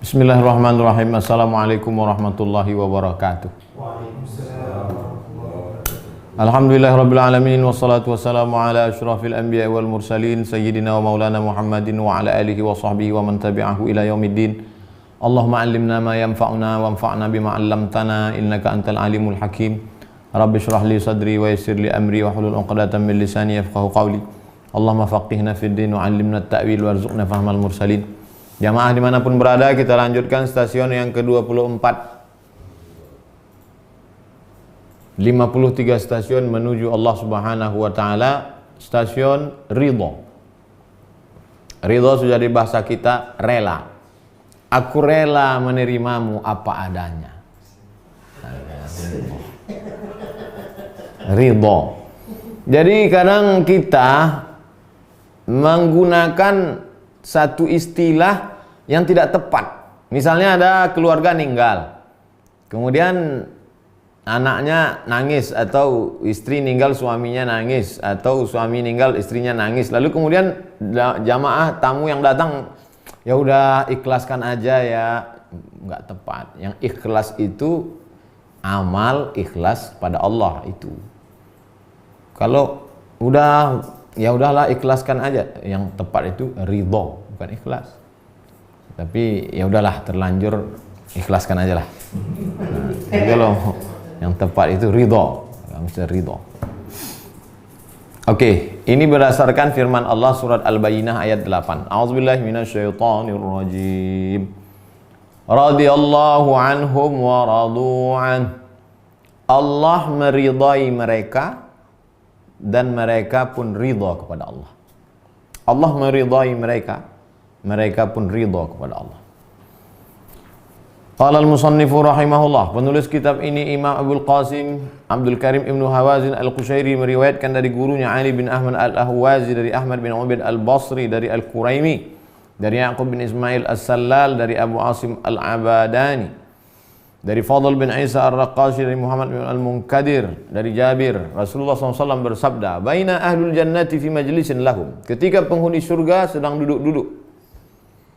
Bismillahirrahmanirrahim. Assalamualaikum warahmatullahi wabarakatuh. Alhamdulillahirabbil alamin wassalatu wassalamu ala asyrafil anbiya'i wal mursalin sayyidina wa maulana Muhammadin wa ala alihi wa sahbihi wa man tabi'ahu ila yaumiddin. Allahumma 'allimna ma yanfa'una wanfa'na bima 'allamtana innaka antal alimul hakim. Rabbi shrah li sadri wa yassir li amri wa hlul 'uqdatam min lisani yafqahu qawli. Allahumma faqihna fid din wa 'allimna at-ta'wil warzuqna fahmal mursalin. Jamaah dimanapun berada, kita lanjutkan stasiun yang ke-24. 53 stasiun menuju Allah Subhanahu wa Ta'ala. Stasiun ridho. Ridho sudah di bahasa kita rela. Aku rela menerimamu apa adanya. Ridho. Jadi kadang kita menggunakan satu istilah yang tidak tepat. Misalnya ada keluarga meninggal, kemudian anaknya nangis, atau istri meninggal suaminya nangis, atau suami meninggal istrinya nangis. Lalu kemudian jamaah tamu yang datang, ya udah ikhlaskan aja ya. Nggak tepat. Yang ikhlas itu amal ikhlas pada Allah itu. Kalau udah ya udahlah ikhlaskan aja. Yang tepat itu ridho, bukan ikhlas. Tapi ya udahlah terlanjur ikhlaskan aja lah. Nah, kalau yang tepat itu ridho, mesti ridho. Oke, ini berdasarkan firman Allah surat Al-Bayyinah ayat 8. A'udzubillahi minasyaitonirrajim. Radhiyallahu anhum wa radu'an. Allah meridai mereka dan mereka pun ridha kepada Allah. Allah meridai mereka, mereka pun ridha kepada Allah. Qala al-musannifu rahimahullah, penulis kitab ini Imam Abdul Qasim Abdul Karim Ibnu Hawazin Al-Qushairi meriwayatkan dari gurunya Ali bin Ahmad Al-Ahwazi, dari Ahmad bin Ubaid Al-Basri, dari Al-Quraimi, dari Yaqub bin Ismail As-Sallal, dari Abu Asim Al-Abadani, dari Fadl bin Isa Ar-Raqashi, dari Muhammad bin Al-Munkadir, dari Jabir, Rasulullah SAW bersabda, "Baina ahlul jannati fi majlisin lahum." Ketika penghuni surga sedang duduk-duduk.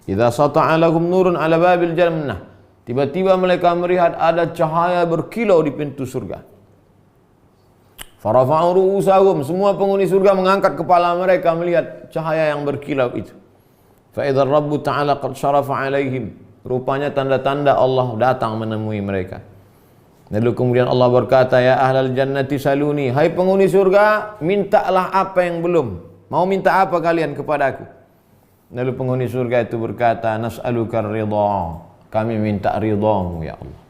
"Idza sata'a lahum nurun 'ala babil jannah." Tiba-tiba mereka melihat ada cahaya berkilau di pintu surga. Farafa'u ru'usahum, semua penghuni surga mengangkat kepala mereka melihat cahaya yang berkilau itu. Fa idza Rabbu ta'ala qad syarafa 'alaihim. Rupanya tanda-tanda Allah datang menemui mereka. Lalu kemudian Allah berkata, "Ya ahlal jannati saluni." Hai penghuni surga, mintalah apa yang belum. Mau minta apa kalian kepadaku? Lalu penghuni surga itu berkata, "Nas'aluka ridha." Kami minta ridhamu ya Allah.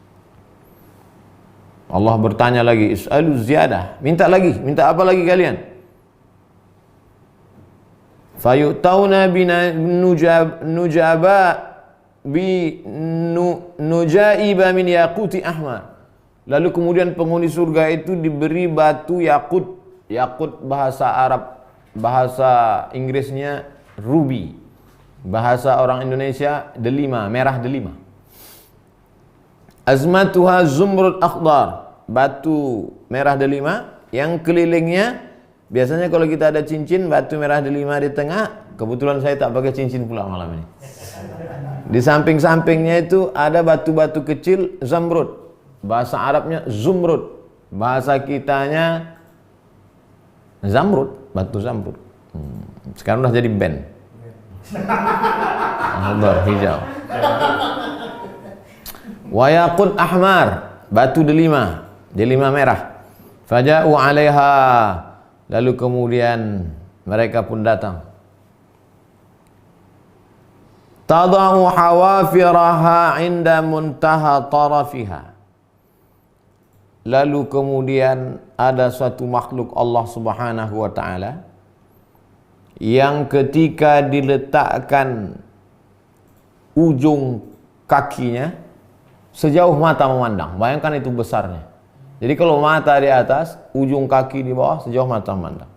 Allah bertanya lagi, "Is'alu ziyadah." Minta lagi, minta apa lagi kalian? Fayutawna nujaba bi nujaiba min yaquti ahmar. Lalu kemudian penghuni surga itu diberi batu yakut. Yakut bahasa Arab, bahasa Inggrisnya ruby. Bahasa orang Indonesia delima, merah delima. Azmatuha zumrud akhdar, batu merah delima yang kelilingnya. Biasanya kalau kita ada cincin batu merah delima di tengah, kebetulan saya tak pakai cincin pula malam ini. Di samping-sampingnya itu ada batu-batu kecil zamrud. Bahasa Arabnya zumrud, bahasa kitanya zamrud, batu zamrud. Sekarang udah jadi band. Akhdar hijau. Wa yaqut ahmar, batu delima, delima merah. Faja'u 'alaiha, lalu kemudian mereka pun datang. Tada'u hawafiraha 'inda muntaha tarafiha. Lalu kemudian ada suatu makhluk Allah Subhanahu wa Ta'ala yang ketika diletakkan ujung kakinya sejauh mata memandang. Bayangkan itu besarnya. Jadi kalau mata di atas, ujung kaki di bawah, sejauh mata memandang.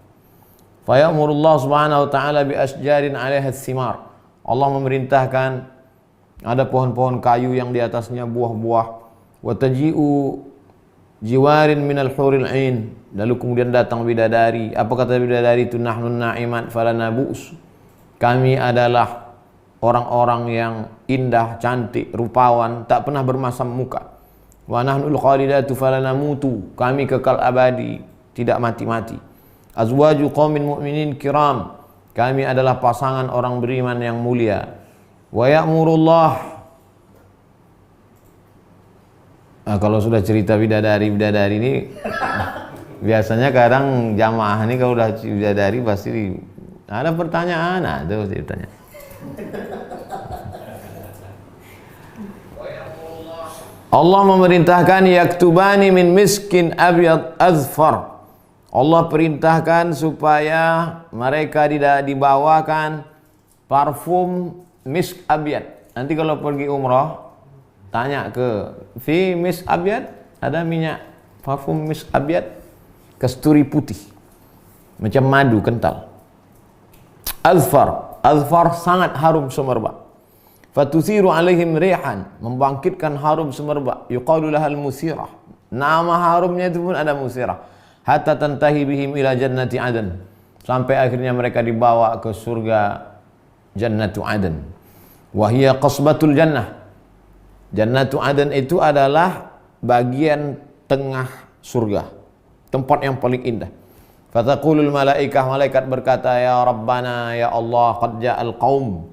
Fa ya'murullah subhanahu wa ta'ala bi asjarin 'alaiha thimar. Allah memerintahkan ada pohon-pohon kayu yang di atasnya buah-buah. Wa taji'u jiwarin minal huril ain. Lalu kemudian datang bidadari. Apa kata bidadari itu? Nahnun na'imat falana bu's. Kami adalah orang-orang yang indah, cantik, rupawan, tak pernah bermasam muka. Wa nahnul khalidatu falanamutu, kami kekal abadi, tidak mati-mati. Azwaju qaumin mu'minin kiram, kami adalah pasangan orang beriman yang mulia. Wa ya'murullah. Nah, kalau sudah cerita bidadari ini biasanya kadang jamaah ini kalau udah bidadari pasti ada pertanyaan, nah itu ceritanya. Allah memerintahkan yaktubani min miskin abyad azfar. Allah perintahkan supaya mereka tidak dibawakan parfum misk abyad. Nanti kalau pergi umrah tanya ke fi misk abyad, ada minyak parfum misk abyad, kasturi putih macam madu kental. Azfar, azfar sangat harum semerbak. Fatusiru alaihim rihan, membangkitkan harum semerbak. Yuqalu lahal musirah, nama harumnya itu pun ada musirah. Hatta tantahi bihim ila jannati adan, sampai akhirnya mereka dibawa ke surga jannatu adan. Wahia qasbatul jannah, jannatu adan itu adalah bagian tengah surga, tempat yang paling indah. Fataqulul malaikah, malaikat berkata, ya Rabbana, ya Allah, qad ja'al qaum,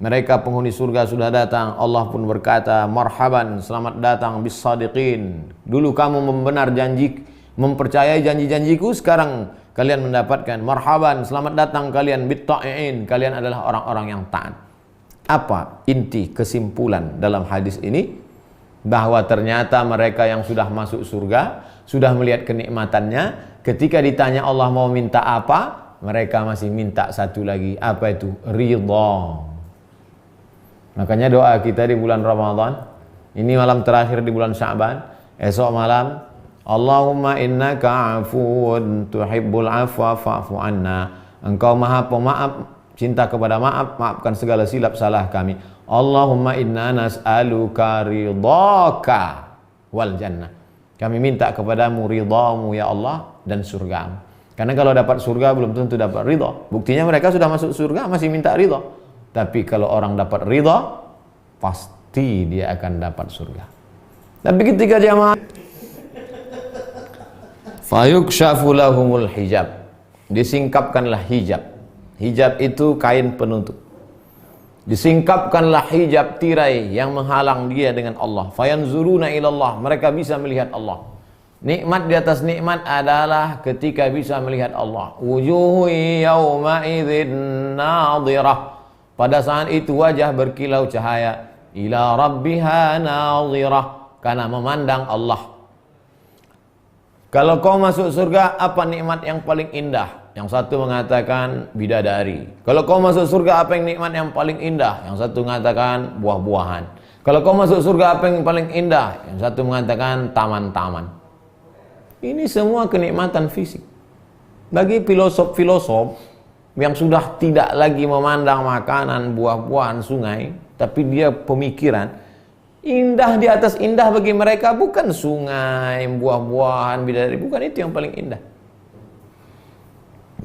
mereka penghuni surga sudah datang. Allah pun berkata, marhaban, selamat datang bis sadiqin, dulu kamu membenar janji, mempercayai janji-janjiku, sekarang kalian mendapatkan. Marhaban, selamat datang kalian bit ta'iin, kalian adalah orang-orang yang taat. Apa inti kesimpulan dalam hadis ini? Bahwa ternyata mereka yang sudah masuk surga, sudah melihat kenikmatannya, ketika ditanya Allah mau minta apa, mereka masih minta satu lagi. Apa itu? Ridha. Makanya doa kita di bulan Ramadan, ini malam terakhir di bulan Sya'ban, esok malam, Allahumma innaka afuun tuhibbul afwa fa'fu anna. Engkau maha pemaaf, cinta kepada maaf, maafkan segala silap salah kami. Allahumma inna nas'aluka ridhaka wal jannah. Kami minta kepadamu ridhamu ya Allah dan surgamu. Karena kalau dapat surga belum tentu dapat ridha. Buktinya mereka sudah masuk surga masih minta ridha. Tapi kalau orang dapat ridha, pasti dia akan dapat surga. Tapi ketika jamaah fayukshafu lahumul hijab, disingkapkanlah hijab. Hijab itu kain penutup. Disingkapkanlah hijab, tirai yang menghalang dia dengan Allah. Fayanzuruna ilallah, mereka bisa melihat Allah. Nikmat di atas nikmat adalah ketika bisa melihat Allah. Wujuhu yawma idzin nadhirah, pada saat itu wajah berkilau cahaya. Ila rabbiha nadhirah, karena memandang Allah. Kalau kau masuk surga, apa nikmat yang paling indah? Yang satu mengatakan bidadari. Kalau kau masuk surga, apa yang nikmat yang paling indah? Yang satu mengatakan buah-buahan. Kalau kau masuk surga, apa yang paling indah? Yang satu mengatakan taman-taman. Ini semua kenikmatan fisik. Bagi filosof-filosof yang sudah tidak lagi memandang makanan, buah-buahan, sungai, tapi dia pemikiran, indah di atas indah bagi mereka bukan sungai, buah-buahan, bidadari, bukan itu yang paling indah.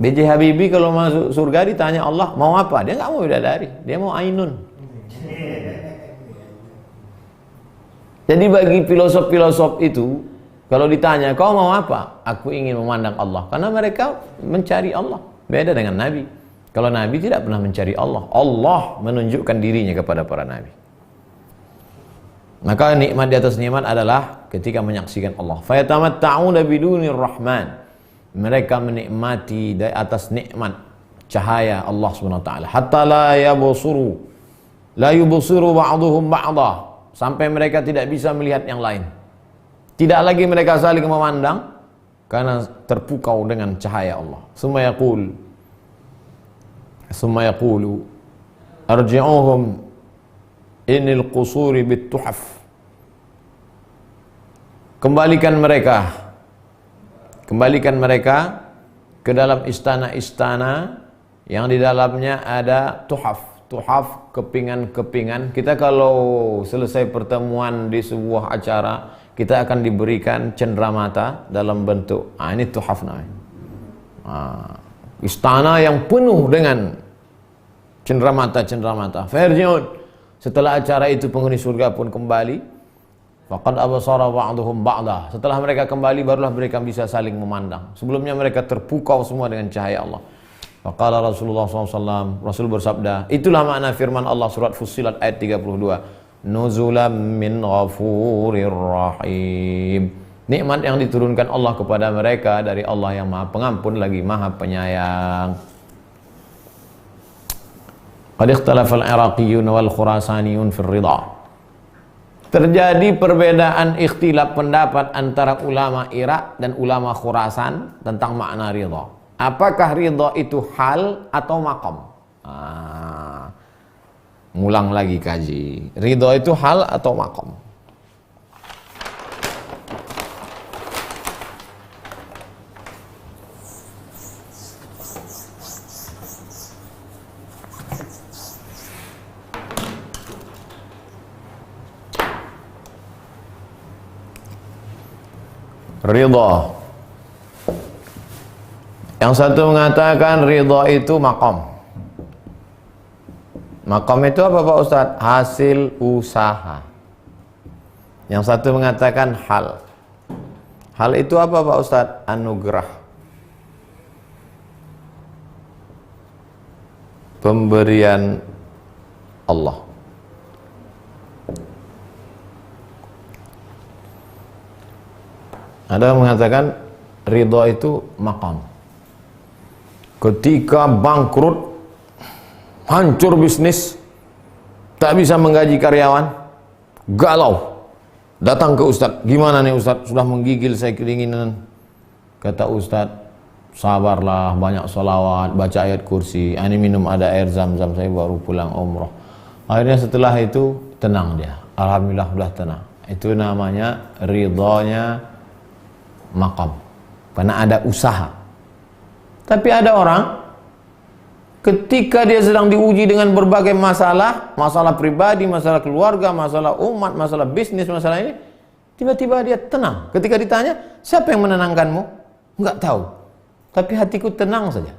B.J. Habibie kalau masuk surga ditanya Allah mau apa? Dia nggak mau bidadari, dia mau ainun. Jadi bagi filosof-filosof itu, kalau ditanya kau mau apa? Aku ingin memandang Allah, karena mereka mencari Allah. Beda dengan Nabi. Kalau Nabi tidak pernah mencari Allah, Allah menunjukkan dirinya kepada para Nabi. Maka nikmat di atas nikmat adalah ketika menyaksikan Allah. Fayatamatta'una bidunir rahman, mereka menikmati di atas nikmat cahaya Allah SWT. Hatta la yabsuru ba'duhum ba'dah, sampai mereka tidak bisa melihat yang lain. Tidak lagi mereka saling memandang karena terpukau dengan cahaya Allah. Summa yaqulu arji'uhum inil qusuri bituhaf, kembalikan mereka ke dalam istana-istana yang di dalamnya ada tuhaf. Tuhaf, kepingan-kepingan. Kita kalau selesai pertemuan di sebuah acara, kita akan diberikan cenderamata dalam bentuk, ini tuhaf namanya. Istana yang penuh dengan cenderamata. Farji'un. Setelah acara itu penghuni surga pun kembali. Faqad absara ba'duhum ba'da. Setelah mereka kembali barulah mereka bisa saling memandang. Sebelumnya mereka terpukau semua dengan cahaya Allah. Faqala Rasulullah SAW, Rasul bersabda, itulah makna firman Allah surat Fussilat ayat 32. Nuzulam min ghafurir rahim. Nikmat yang diturunkan Allah kepada mereka dari Allah yang Maha Pengampun lagi Maha Penyayang. Qad ikhtalafa al-Iraqiyyun wal Khurasaniyun fil ridha. Terjadi perbedaan ikhtilaf pendapat antara ulama Irak dan ulama Khurasan tentang makna ridha. Apakah ridha itu hal atau maqam? Ngulang lagi kaji. Ridha itu hal atau maqam? Ridha. Yang satu mengatakan ridha itu maqam. Maqam itu apa Pak Ustadz? Hasil usaha. Yang satu mengatakan hal. Hal itu apa Pak Ustadz? Anugerah. Pemberian Allah. Ada yang mengatakan ridha itu maqam. Ketika bangkrut, hancur bisnis, tak bisa menggaji karyawan, galau, datang ke Ustadz. Gimana nih Ustadz? Sudah menggigil saya keinginan. Kata Ustadz, sabarlah, banyak sholawat, baca ayat kursi. Ini minum ada air zam-zam, saya baru pulang umroh. Akhirnya setelah itu tenang dia. Alhamdulillah sudah tenang. Itu namanya ridhonya maqam, karena ada usaha. Tapi ada orang ketika dia sedang diuji dengan berbagai masalah, masalah pribadi, masalah keluarga, masalah umat, masalah bisnis, masalah ini, tiba-tiba dia tenang. Ketika ditanya, siapa yang menenangkanmu? Enggak tahu. Tapi hatiku tenang saja.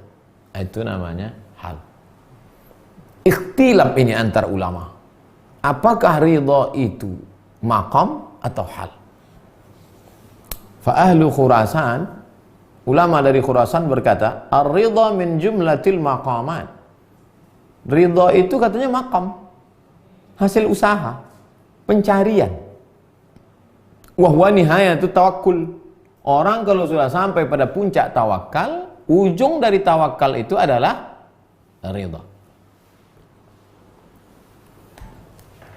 Itu namanya hal. Ikhtilaf ini antar ulama. Apakah ridha itu maqam atau hal? Fa ahlu Khurasan, ulama dari Khurasan berkata, ar-ridha min jumlatil maqamat. Ridha itu katanya maqam, hasil usaha, pencarian. Wa huwa nihayatu tawakkul. Orang kalau sudah sampai pada puncak tawakal, ujung dari tawakal itu adalah ridha.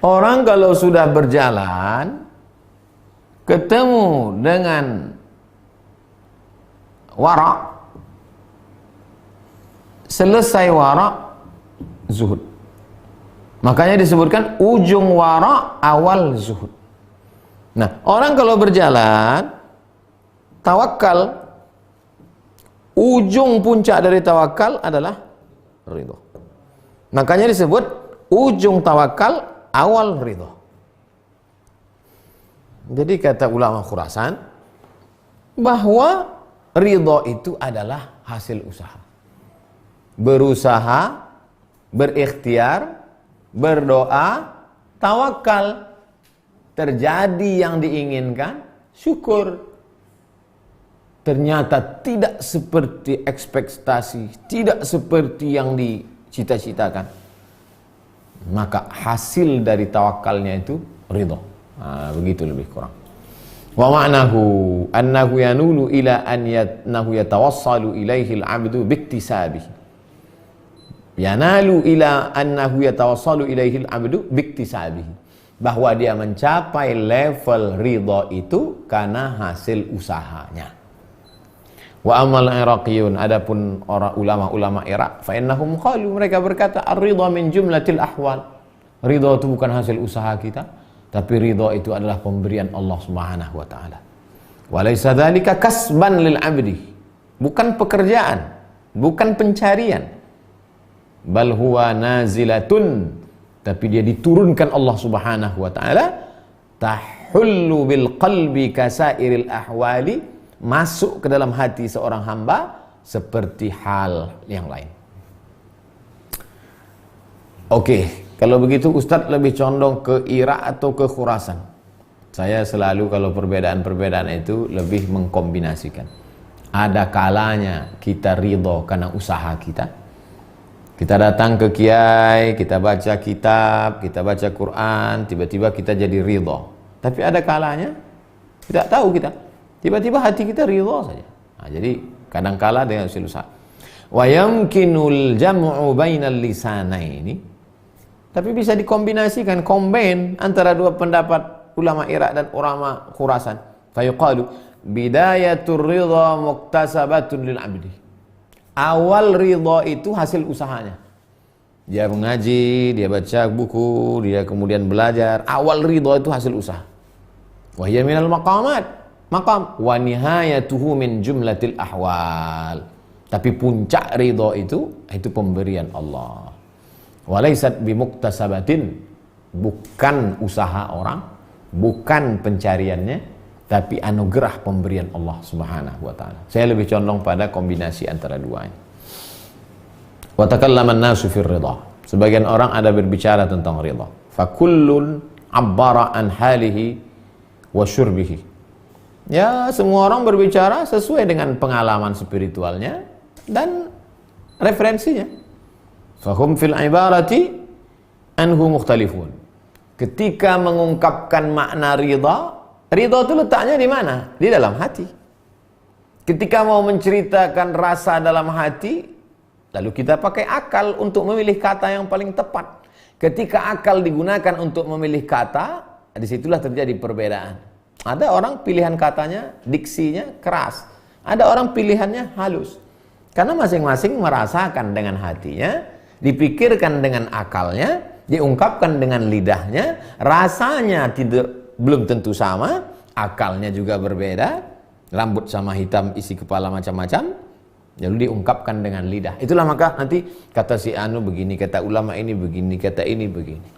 Orang kalau sudah berjalan ketemu dengan wara, selesai wara, zuhud. Makanya disebutkan ujung wara, awal zuhud. Nah, orang kalau berjalan tawakal, ujung puncak dari tawakal adalah ridho. Makanya disebut ujung tawakal, awal ridho. Jadi kata ulama Khurasan bahwa ridho itu adalah hasil usaha. Berusaha, berikhtiar, berdoa, tawakal. Terjadi yang diinginkan, syukur. Ternyata tidak seperti ekspektasi, tidak seperti yang dicita-citakan. Maka hasil dari tawakalnya itu ridho. Begitu lebih kurang. Wa ma'nahu annahu yanulu ila an yanahu yatawassalu ilaihi al-'abdu biktisabihi. Yanalu ila annahu yatawassalu ilaihi al-'abdu biktisabihi. Bahwa dia mencapai level ridha itu karena hasil usahanya. Wa amal Iraqiyyun, adapun orang ulama-ulama Irak, fa innahum qalu, mereka berkata ar-ridha min jumlatil ahwal. Ridha itu bukan hasil usaha kita, tapi ridha itu adalah pemberian Allah Subhanahu wa taala. Wa laisa dzalika kasban lil 'abdi. Bukan pekerjaan, bukan pencarian. Bal huwa nazilatun, tapi dia diturunkan Allah Subhanahu wa taala, tahullu bil qalbi kasairil ahwali, masuk ke dalam hati seorang hamba seperti hal yang lain. Oke, kalau begitu Ustadz lebih condong ke Irak atau ke Khurasan? Saya selalu kalau perbedaan-perbedaan itu lebih mengkombinasikan. Ada kalanya kita ridho karena usaha kita. Kita datang ke kiai, kita baca kitab, kita baca Quran, tiba-tiba kita jadi ridho. Tapi ada kalanya, tidak tahu kita, tiba-tiba hati kita ridho saja. Nah, jadi kadang-kala dengan usaha. Wa yamkinul jam'u bainal lisanaini. Tapi bisa dikombinasikan, combine antara dua pendapat ulama Irak dan ulama Khurasan. Fayuqalu bidayatur ridha muktasabatun lil abdi. Awal ridha itu hasil usahanya. Dia mengaji, dia baca buku, dia kemudian belajar. Awal ridha itu hasil usaha. Wa hiya minal maqamat. Maqam wa nihayatuhu min jumlatil ahwal. Tapi puncak ridha itu pemberian Allah. Walaysat bimuktasabatin, bukan usaha orang, bukan pencariannya, tapi anugerah pemberian Allah Subhanahu wa taala. Saya lebih condong pada kombinasi antara dua ini. Wa takallama an-nasu fir ridha. Sebagian orang ada berbicara tentang ridha. Fa kullun 'abbara an halihi wa syurbihi. Ya, semua orang berbicara sesuai dengan pengalaman spiritualnya dan referensinya. Fahum fil ibarati anhu mukhtalifun. Ketika mengungkapkan makna ridha itu letaknya di mana? Di dalam hati. Ketika mau menceritakan rasa dalam hati, lalu kita pakai akal untuk memilih kata yang paling tepat. Ketika akal digunakan untuk memilih kata, disitulah terjadi perbedaan. Ada orang pilihan katanya, diksinya keras. Ada orang pilihannya halus. Karena masing-masing merasakan dengan hatinya, dipikirkan dengan akalnya, diungkapkan dengan lidahnya, rasanya belum tentu sama, akalnya juga berbeda, rambut sama hitam, isi kepala macam-macam, lalu diungkapkan dengan lidah. Itulah maka nanti kata si anu begini, kata ulama ini begini, kata ini begini.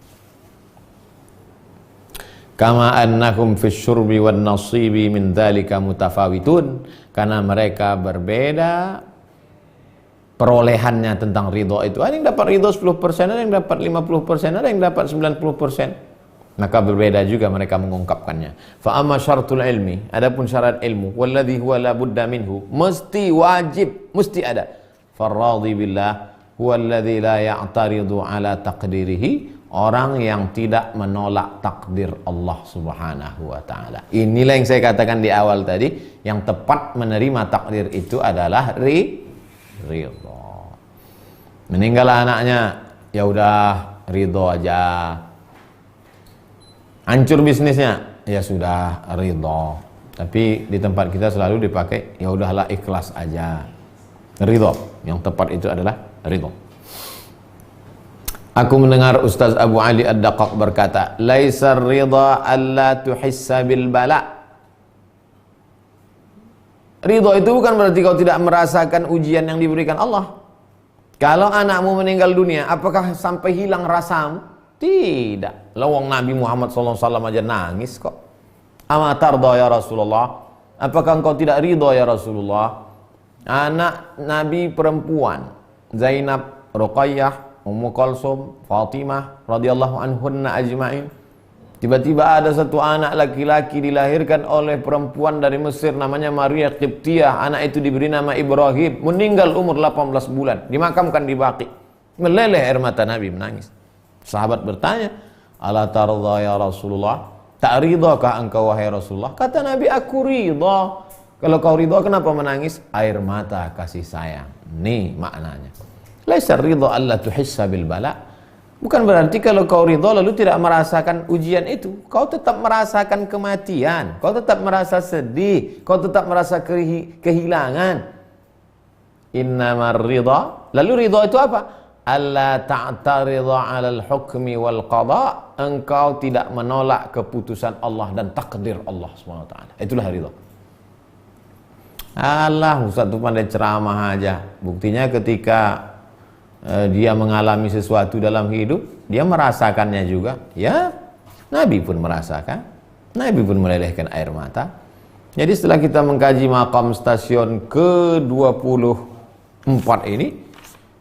Kama annahum fis syurbi wan nasibi min dzalika mutafawitun, karena mereka berbeda perolehannya tentang ridho itu. Ada yang dapat ridho 10%, ada yang dapat 50%, ada yang dapat 90%. Maka berbeda juga mereka mengungkapkannya. Fa amma syaratul ilmi, adapun syarat ilmu, walladhi huwa la budda minhu, mesti wajib, mesti ada. Farradhi billah huwa alladhi la ya'taridu ala taqdirihi, orang yang tidak menolak takdir Allah Subhanahu wa taala. Inilah yang saya katakan di awal tadi, yang tepat menerima takdir itu adalah ridho. Meninggal anaknya, ya udah ridho aja. Hancur bisnisnya, ya sudah ridho. Tapi di tempat kita selalu dipakai, ya udahlah ikhlas aja. Ridho, yang tepat itu adalah ridho. Aku mendengar Ustaz Abu Ali Ad-Daqqaq berkata, laisar ridha alla tuhissa bil bala. Ridho itu bukan berarti kau tidak merasakan ujian yang diberikan Allah. Kalau anakmu meninggal dunia, apakah sampai hilang rasamu? Tidak. Lawang Nabi Muhammad SAW aja nangis kok. Amatarda ya Rasulullah. Apakah engkau tidak ridho ya Rasulullah? Anak Nabi perempuan, Zainab, Ruqayyah, Ummu Kalsum, Fatimah radhiyallahu anhunna ajma'in. Tiba-tiba ada satu anak laki-laki dilahirkan oleh perempuan dari Mesir namanya Maria Qibtiyah. Anak itu diberi nama Ibrahim. Meninggal umur 18 bulan. Dimakamkan di Baqi. Meleleh air mata Nabi menangis. Sahabat bertanya, ala tardha ya Rasulullah? Tak ridhakah engkau wahai Rasulullah? Kata Nabi, aku ridha. Kalau kau ridha kenapa menangis? Air mata kasih sayang. Nih maknanya. Laisa ridha alla tuhissa bil bala. Bukan berarti kalau kau ridho lalu tidak merasakan ujian itu. Kau tetap merasakan kematian. Kau tetap merasa sedih. Kau tetap merasa kehilangan. Innamar ridha. Lalu ridho itu apa? Alla ta'taridha 'alal hukmi wal qada. Engkau tidak menolak keputusan Allah dan takdir Allah SWT. Itulah ridho. Allah, Ustaz itu pandai ceramah aja. Buktinya ketika dia mengalami sesuatu dalam hidup, dia merasakannya juga. Ya, Nabi pun merasakan. Nabi pun melelehkan air mata. Jadi setelah kita mengkaji maqam stasiun ke-24 ini,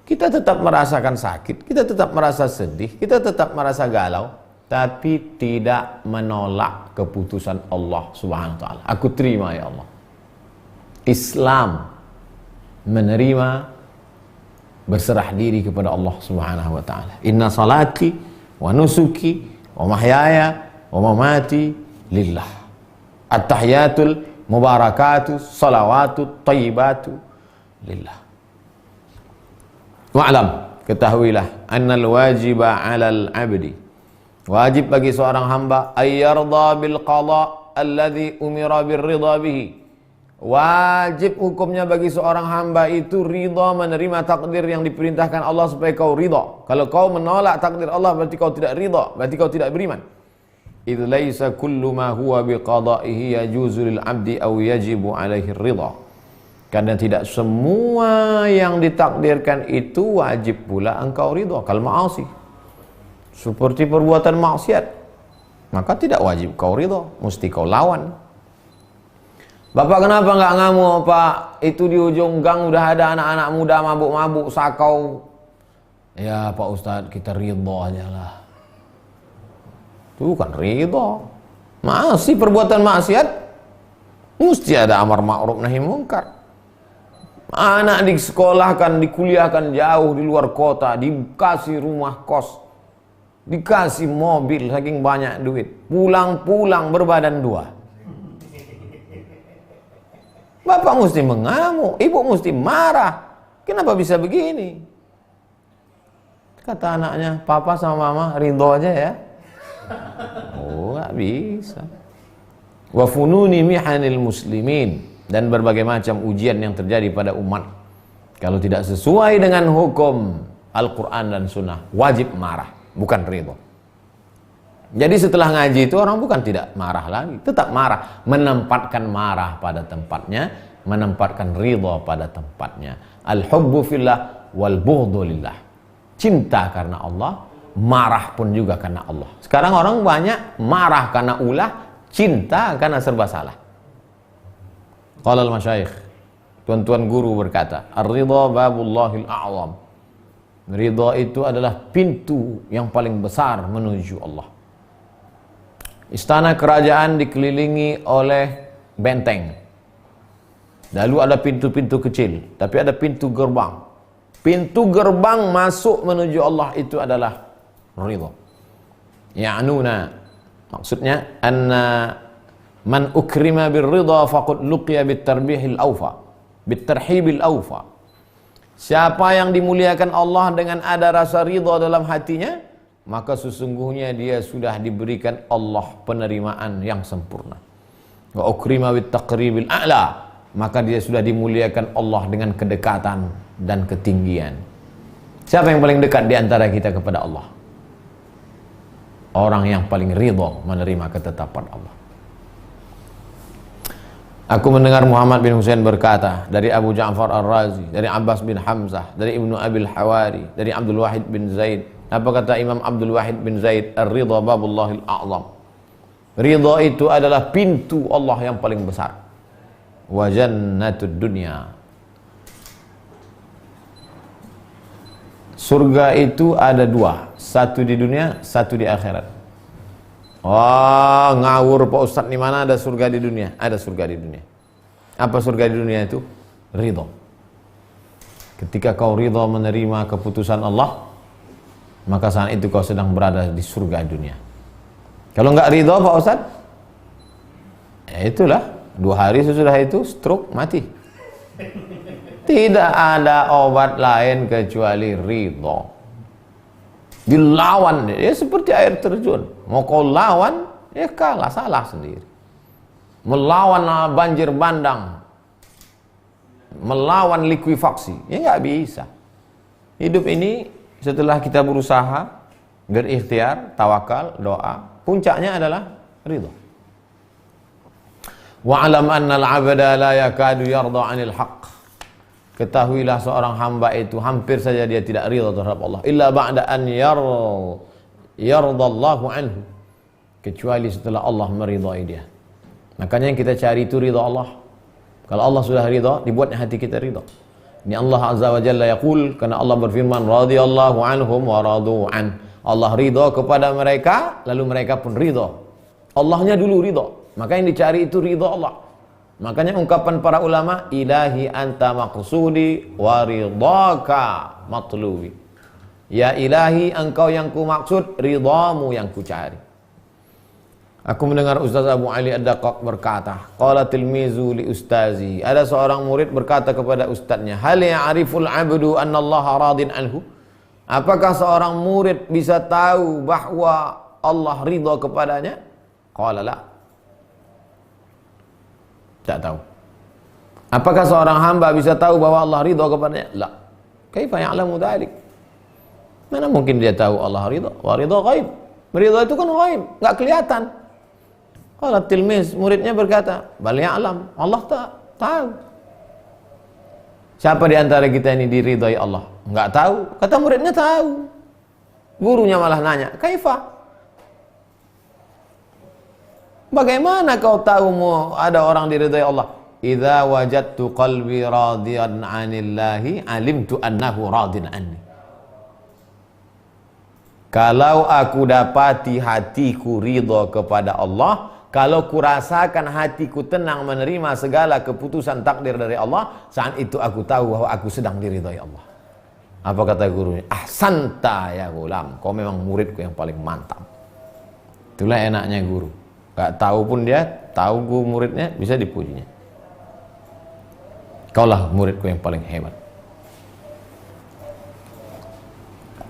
Kita tetap merasakan sakit, kita tetap merasa sedih, kita tetap merasa galau, tapi tidak menolak keputusan Allah Subhanahu wa taala. Aku terima ya Allah. Islam menerima berserah diri kepada Allah Subhanahu wa taala. Inna salati wa nusuki wa mahyaya wa mamati lillah. At-tahiyatul mubarakatu salawatu tayyibatu lillah. Wa'lam, ketahuilah annal wajiba 'alal 'abdi, wajib bagi seorang hamba ayyarda bil qada alladhi umira birridha bihi. Wajib hukumnya bagi seorang hamba itu ridha, menerima takdir yang diperintahkan Allah supaya kau ridha. Kalau kau menolak takdir Allah berarti kau tidak ridha, berarti kau tidak beriman. Idz laisa kullu ma huwa biqada'ihi yajuzu lil 'abdi aw yajibu 'alaihi ridha. Karena tidak semua yang ditakdirkan itu wajib pula engkau ridha. Kal ma'asi, seperti perbuatan maksiat, maka tidak wajib kau ridha, mesti kau lawan. Bapak kenapa nggak ngamuk Pak? Itu di ujung gang udah ada anak-anak muda mabuk-mabuk sakau. Ya Pak Ustadz, kita ridha aja lah. Itu bukan ridha. Masih perbuatan maksiat, mesti ada amar ma'ruf nahi munkar. Anak disekolahkan, dikuliahkan jauh di luar kota, dikasih rumah kos, dikasih mobil saking banyak duit, pulang-pulang berbadan dua. Bapak mesti mengamuk, ibu mesti marah. Kenapa bisa begini? Kata anaknya, papa sama mama ridho aja ya. Oh, gak bisa. Wa fununi mihanil muslimin, dan berbagai macam ujian yang terjadi pada umat. Kalau tidak sesuai dengan hukum Al-Quran dan Sunnah, wajib marah, bukan ridho. Jadi setelah ngaji itu orang bukan tidak marah lagi, tetap marah, menempatkan marah pada tempatnya, menempatkan ridho pada tempatnya. Al-hubbu fillah wal bughdhu lillah. Cinta karena Allah, marah pun juga karena Allah. Sekarang orang banyak marah karena ulah, cinta karena serba salah. Qala al-masyayikh, tuan-tuan guru berkata, ar-ridha babullahil a'zam. Ridha itu adalah pintu yang paling besar menuju Allah. Istana kerajaan dikelilingi oleh benteng. Lalu ada pintu-pintu kecil, tapi ada pintu gerbang. Pintu gerbang masuk menuju Allah itu adalah ridha. Ya'nuna, maksudnya anna man ukrima birridha faqad luqiya bittarbihil awfa, bittarhibil awfa. Siapa yang dimuliakan Allah dengan ada rasa ridha dalam hatinya, maka sesungguhnya dia sudah diberikan Allah penerimaan yang sempurna. Wa ukrima bittaqribil a'la, maka dia sudah dimuliakan Allah dengan kedekatan dan ketinggian. Siapa yang paling dekat di antara kita kepada Allah? Orang yang paling ridha menerima ketetapan Allah. Aku mendengar Muhammad bin Husain berkata dari Abu Ja'far Ar-Razi, dari Abbas bin Hamzah, dari Ibnu Abil Hawari, dari Abdul Wahid bin Zaid. Apa kata Imam Abdul Wahid bin Zaid? Ar-ridha babullahil a'zam. Ridha itu adalah pintu Allah yang paling besar. Wa jannatud dunya. Surga itu ada dua, satu di dunia, satu di akhirat. Oh, ngawur Pak Ustadz, di mana ada surga di dunia? Ada surga di dunia. Apa surga di dunia itu? Ridha. Ketika kau ridha menerima keputusan Allah, maka saat itu kau sedang berada di surga dunia. Kalau nggak ridha Pak Ustadz, ya itulah, 2 hari sesudah itu stroke, mati. Tidak ada obat lain kecuali ridha. Dilawan, ya seperti air terjun. Mau kau lawan, ya kalah, salah sendiri. Melawan banjir bandang, melawan likuifaksi, ya nggak bisa. Hidup ini setelah kita berusaha, berikhtiar, tawakal, doa, puncaknya adalah ridha. Wa'lam anna al-'abda la yakadu yarda 'anil haqq. Ketahuilah seorang hamba itu hampir saja dia tidak ridha terhadap Allah illa ba'da an yardallahu anhu, kecuali setelah Allah meridhai dia. Makanya yang kita cari itu ridha Allah. Kalau Allah sudah ridha, dibuatnya hati kita ridha. Ini Allah Azza wa Jalla yaqul, karena Allah berfirman, radhiyallahu anhum wa radu an. Allah ridha kepada mereka, lalu mereka pun ridha. Allahnya dulu ridha, maka yang dicari itu ridha Allah. Makanya ungkapan para ulama, ilahi anta maqsudi wa ridhaka matlubi. Ya ilahi, engkau yang ku maksud, ridhamu yang ku cari. Aku mendengar Ustaz Abu Ali Ad-Daqqaq berkata, qala tilmizu li ustazi. Ada seorang murid berkata kepada ustadznya, hal ya'riful abdu anna Allah radin anhu? Apakah seorang murid bisa tahu bahwa Allah ridha kepadanya? Qala la. Tak tahu. Apakah seorang hamba bisa tahu bahwa Allah ridha kepadanya? La. Kaifa ya'lamu dzalik? Mana mungkin dia tahu Allah ridha? Wa ridha ghaib. Ridha itu kan ghaib, enggak kelihatan. Qala tilmiz, muridnya berkata, bal ya'lam, Allah tak tahu. Siapa di antara kita ini diridhai Allah? Enggak tahu. Kata muridnya tahu. Gurunya malah nanya, kaifa? Bagaimana kau tahu ada orang diridhai Allah? Idza wajadtu qalbi radiyan 'anillahi, alimtu annahu radin anni. Kalau aku dapati hatiku ridha kepada Allah, kalau kurasakan hatiku tenang menerima segala keputusan takdir dari Allah, saat itu aku tahu bahwa aku sedang diridhai Allah. Apa kata gurunya? Ahsanta ya gulam, kau memang muridku yang paling mantap. Itulah enaknya guru. Gak tahu pun dia, tahu guru muridnya, bisa dipujinya. Kaulah muridku yang paling hebat.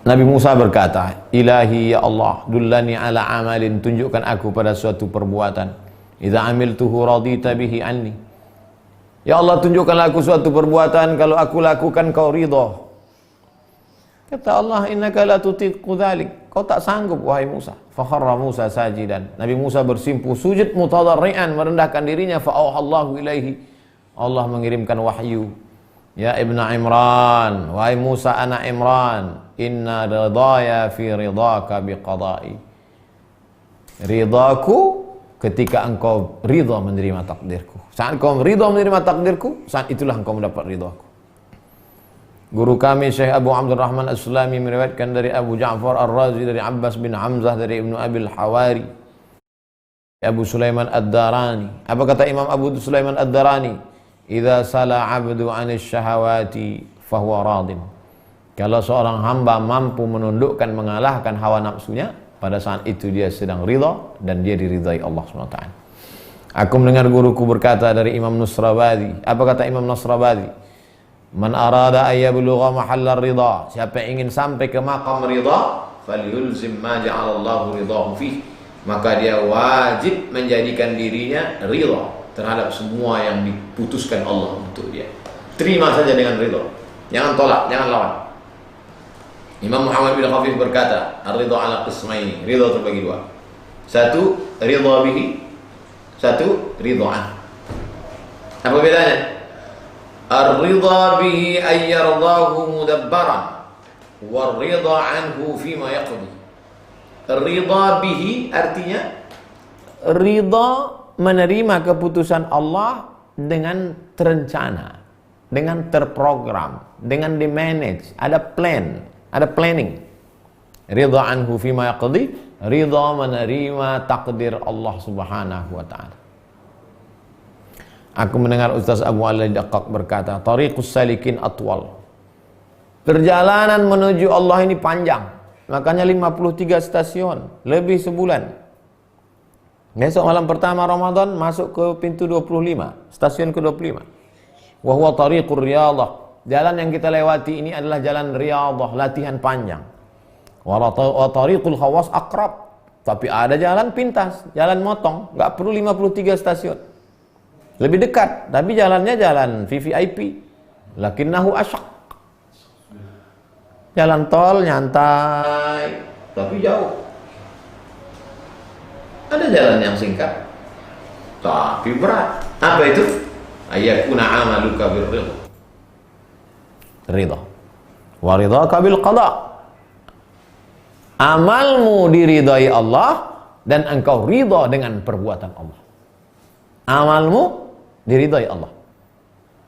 Nabi Musa berkata, ilahi ya Allah, dullani ala amalin, tunjukkan aku pada suatu perbuatan. Idza amiltuhu radita bihi anni. Ya Allah, tunjukkanlah aku suatu perbuatan, kalau aku lakukan kau ridha. Kata Allah, innaka la tutiqu dzalik. Kau tak sanggup wahai Musa. Fa kharra Musa sajidan. Nabi Musa bersimpuh sujud mutadarrian, merendahkan dirinya. Fa auhallahu ilaihi. Allah mengirimkan wahyu. Ya Ibnu Imran, wahai Musa anak Imran, inna ridaya fi ridaka biqada'i. Ridaku ketika engkau ridha menerima takdirku. Saat engkau ridha menerima takdirku, saat itulah engkau mendapat ridhaku. Guru kami Syekh Abu Abdurrahman As-Sulami meriwayatkan dari Abu Ja'far Ar-Razi, dari Abbas bin Hamzah, dari Ibnu Abil Hawari, Abu Sulaiman Ad-Darani. Apa kata Imam Abu Sulaiman Ad-Darani? Idza sala 'abdu 'anis syahawati fahuwa radin. Kalau seorang hamba mampu menundukkan, mengalahkan hawa nafsunya, pada saat itu dia sedang ridha dan dia diridhai Allah SWT. Aku mendengar guruku berkata dari Imam Nusrabadi. Apa kata Imam Nusrabadi? Man arada ay yablugha mahallar ridha. Siapa yang ingin sampai ke maqam ridha, falyulzim ma ja'alallahu ridahu fih. Maka dia wajib menjadikan dirinya ridha terhadap semua yang diputuskan Allah untuk dia. Terima saja dengan ridha. Jangan tolak, jangan lawan. Imam Muhammad bin Khafif berkata, ar-ridha ala qismaini. Ridha terbagi dua. Satu, ridha bihi. Satu, ridha an. Apa bedanya? Ar-ridha bihi ay yardahu mudabbaran, war-ridha anhu fima yaqdi. Ridha bihi artinya ridha menerima keputusan Allah dengan terencana, dengan terprogram, dengan dimanage, ada plan, ada planning. Ridha anhu fima yaqdi, ridha menerima takdir Allah Subhanahu wa taala. Aku mendengar Ustaz Abu Ali Ad-Daqqaq berkata, tariqus salikin atwal. Perjalanan menuju Allah ini panjang. Makanya 53 stasiun, lebih sebulan. Besok malam pertama Ramadan masuk ke pintu 25, stasiun ke-25. Wa huwa tariqur riyadhah. Jalan yang kita lewati ini adalah jalan riyadhah, latihan panjang. Wa tariqul khawas aqrab. Tapi ada jalan pintas, jalan motong, enggak perlu 53 stasiun. Lebih dekat, tapi jalannya jalan VVIP. Lakinnahu asyaq. Jalan tol nyantai, tapi jauh. Ada jalan yang singkat, tapi berat. Apa itu? Ayyakuna amaluka birridha. Ridha. Wa ridhaka bil qada. Amalmu diridhai Allah dan engkau ridha dengan perbuatan Allah. Amalmu diridhai Allah.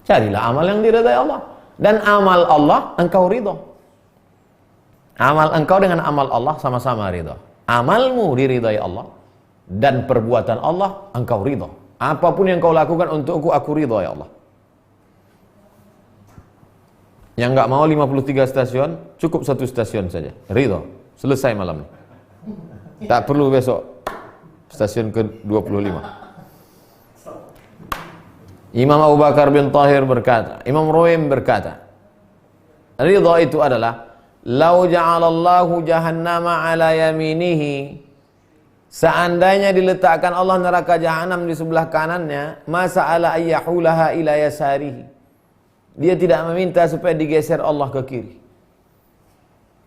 Carilah amal yang diridhai Allah. Dan amal Allah engkau ridho. Amal engkau dengan amal Allah sama-sama ridho. Amalmu diridhai Allah, dan perbuatan Allah engkau ridho. Apapun yang kau lakukan untukku, aku ridho ya Allah. Yang nggak mau 53 stasiun, cukup 1 stasiun saja. Ridho. Selesai malam ini. Tak perlu besok stasiun ke-25. Imam Abu Bakar bin Tahir berkata, Imam Ruwaim berkata, ridho itu adalah lau ja'alallahu jahannama ala yaminihi, seandainya diletakkan Allah neraka jahanam di sebelah kanannya, masa ala ayyahulaha ila yasarihi, dia tidak meminta supaya digeser Allah ke kiri.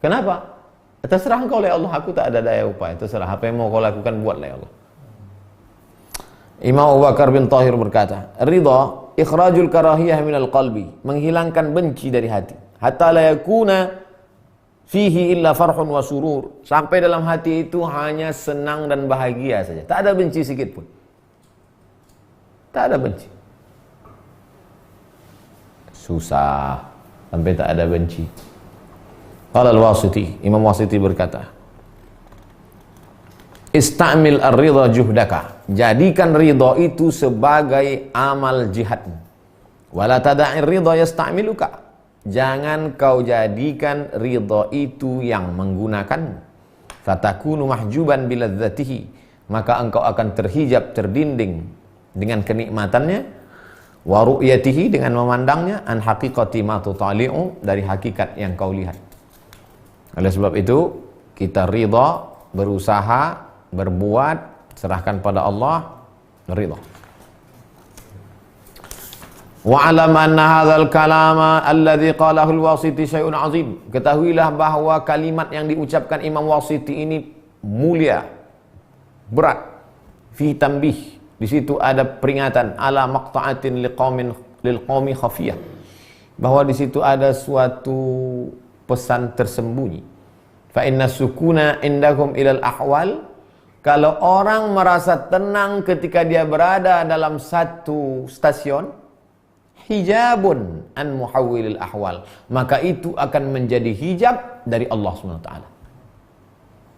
Kenapa? Terserah engkau oleh Allah, aku tak ada daya upaya. Terserah apa yang mau kau lakukan, buatlah ya Allah. Imam Abu Bakar bin Tahir berkata, ridha ikhrajul karahiyah minal qalbi, menghilangkan benci dari hati, hatta la yakuna fihi illa farhun wa surur, sampai dalam hati itu hanya senang dan bahagia saja, tak ada benci sedikit pun, tak ada benci. Susah sampai tak ada benci. Qala al-Wasiti, Imam Wasiti berkata, istamil ar-ridha juhdaka, jadikan ridha itu sebagai amal jihadmu. Wala tada'ir ridha yasta'miluka, jangan kau jadikan ridha itu yang menggunakanmu. Fatakunu mahjuban biladzatihi, maka engkau akan terhijab, terdinding dengan kenikmatannya. Wa ru'yatihi, dengan memandangnya. An haqiqati ma tutali'u, dari hakikat yang kau lihat. Oleh sebab itu kita ridha, berusaha, berbuat, serahkan pada Allah, ridha. Wa'alam anna hadzal kalama alladzi qalahu al-Wasiti syai'un 'azim. Ketahuilah bahwa kalimat yang diucapkan Imam Wasiti ini mulia, berat. Fi tanbih, di situ ada peringatan ala maqta'atin liqaumi khafiyah, bahwa di situ ada suatu pesan tersembunyi. Fa inna sukuna indahum ilal ahwal, kalau orang merasa tenang ketika dia berada dalam satu stasiun, hijabun an muhawwilil ahwal, maka itu akan menjadi hijab dari Allah SWT.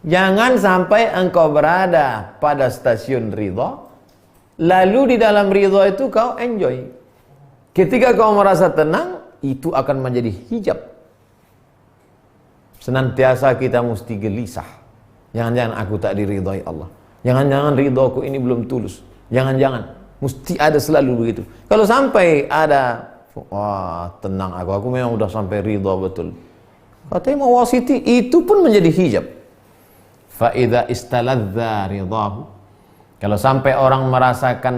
Jangan sampai engkau berada pada stasiun ridha, lalu di dalam ridha itu kau enjoy. Ketika kau merasa tenang, itu akan menjadi hijab. Senantiasa kita mesti gelisah. Jangan-jangan aku tak diridhai Allah. Jangan-jangan ridhaku ini belum tulus. Jangan-jangan. Mesti ada selalu begitu. Kalau sampai ada, wah tenang aku memang udah sampai ridha betul. Kata Imam Wasiti, itu pun menjadi hijab. Fa idza istaladza ridahu, kalau sampai orang merasakan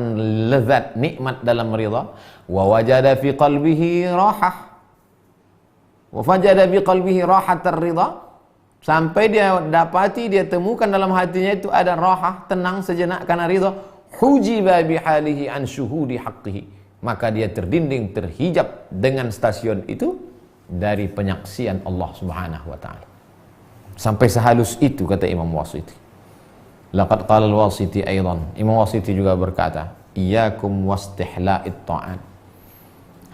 lezat, nikmat dalam ridha, wa wajada fi qalbihi rahah, wa fajada bi qalbihi rahatar ridha, sampai dia dapati, dia temukan dalam hatinya itu ada rahah, tenang sejenak karena ridha, hujiba bihalihi an syuhudi haqqihi, maka dia terdinding, terhijab dengan stasiun itu dari penyaksian Allah Subhanahu wa taala. Sampai sehalus itu kata Imam Wasiti. Laqad qala al-Wasiti aidan, Imam Wasiti juga berkata, iyyakum wastihla'it ta'at,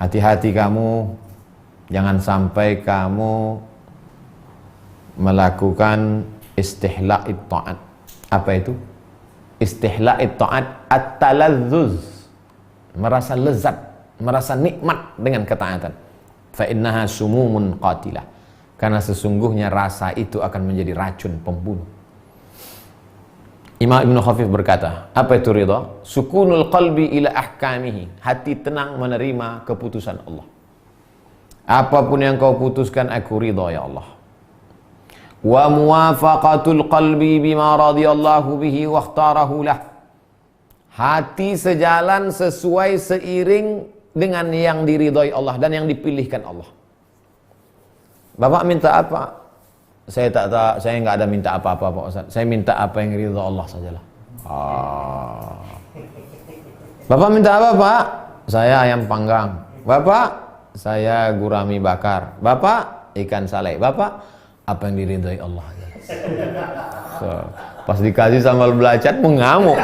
hati-hati kamu, jangan sampai kamu melakukan istihla'it ta'at. Apa itu? Istihla'it ta'at at-talazzuz, merasa lezat, merasa nikmat dengan ketaatan. Fa innaha sumumun qatilah, karena sesungguhnya rasa itu akan menjadi racun pembunuh. Imam Ibn Khafif berkata, apa itu ridha? Sukunul qalbi ila ahkamihi, hati tenang menerima keputusan Allah. Apapun yang kau putuskan, aku ridha ya Allah. Wa muwafaqatul qalbi bima radiyallahu bihi wa ikhtarahu lah, hati sejalan sesuai seiring dengan yang diridhai Allah dan yang dipilihkan Allah. Bapak minta apa? Saya nggak ada minta apa-apa Pak Ustaz. Saya minta apa yang ridha Allah sajalah. Bapak minta apa Pak? Saya ayam panggang. Bapak, saya gurami bakar. Bapak, ikan salai. Bapak, apa yang diridhai Allah aja. So, pas dikasih sambal belacan mengamuk.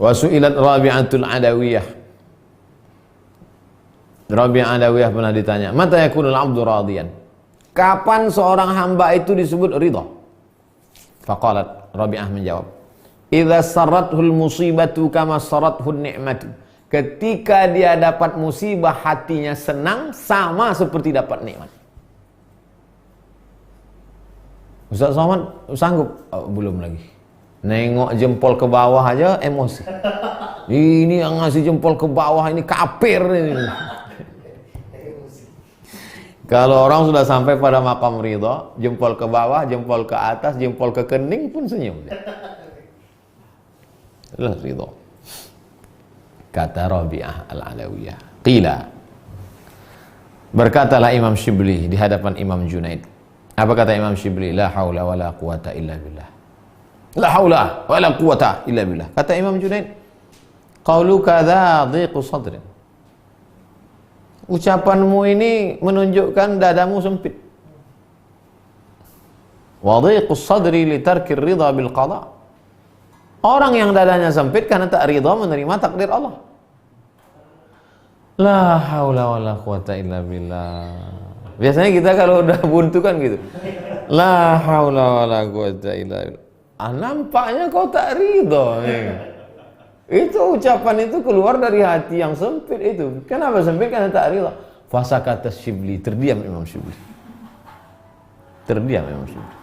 Wasu'ilat Rabi'atul Adawiyah, Rabi'ah Adawiyah pernah ditanya, mata yakunul abdu radiyan? Kapan seorang hamba itu disebut ridha? Faqalat, Rabi'ah menjawab, idza sarrathul musibatu kama sarrathun ni'matu. Ketika dia dapat musibah hatinya senang sama seperti dapat nikmat. Ustaz Somad sanggup? Oh, belum lagi. Nengok jempol ke bawah aja emosi. Ini yang ngasih jempol ke bawah ini kafir ini. Kalau orang sudah sampai pada makam ridha, jempol ke bawah, jempol ke atas, jempol ke kening pun senyum. Itulah ridha. Kata Rabi'ah Al-Adawiyah. Qila. Berkatalah Imam Shibli di hadapan Imam Junaid. Apa kata Imam Shibli? La haula wa la quwata illa billah. La haula wa la quwata illa billah. Kata Imam Junaid, qauluka dha dhiqu sadrin. Ucapanmu ini menunjukkan dadamu sempit. Wa dhiqu sadri li tarki ridha bil qada. Orang yang dadanya sempit karena tak ridha menerima takdir Allah. La haula wa la quwata illa billah. Biasanya kita kalau udah buntu kan gitu. La haula wa la quwata illa billah. Nampaknya kau tak ridho. Itu ucapan itu keluar dari hati yang sempit itu. Kenapa sempit? Karena tak ridho. Fasa kata Shibli, terdiam Imam Shibli. Terdiam Imam Shibli.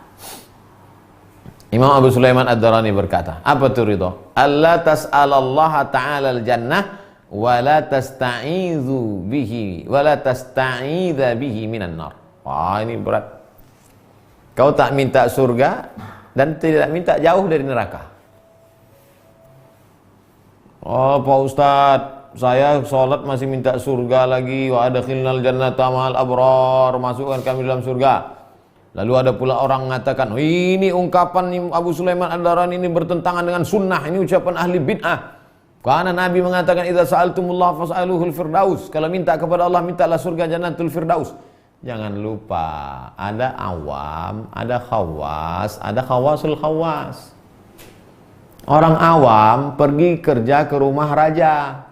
Imam Abu Sulaiman Ad-Darani berkata, apa itu ridho? Allah tas'alallaha ta'ala al-jannah wa la tasta'idhu bihi wa la tasta'idha bihi minan nar. Wah, ini berat. Kau tak minta surga dan tidak minta jauh dari neraka. Oh Pak Ustadz, saya sholat masih minta surga lagi. Wa adkhilnal jannata ma'al abrar, masukkan kami dalam surga. Lalu ada pula orang mengatakan, oh, ini ungkapan Abu Sulaiman Ad-Darani ini bertentangan dengan sunnah. Ini ucapan ahli bid'ah. Karena Nabi mengatakan, idza sa'altumullah fas'aluhul firdaus. Kalau minta kepada Allah, mintalah surga jannatul firdaus. Jangan lupa, ada awam, ada khawas, ada khawasul khawas. Orang awam pergi kerja ke rumah raja.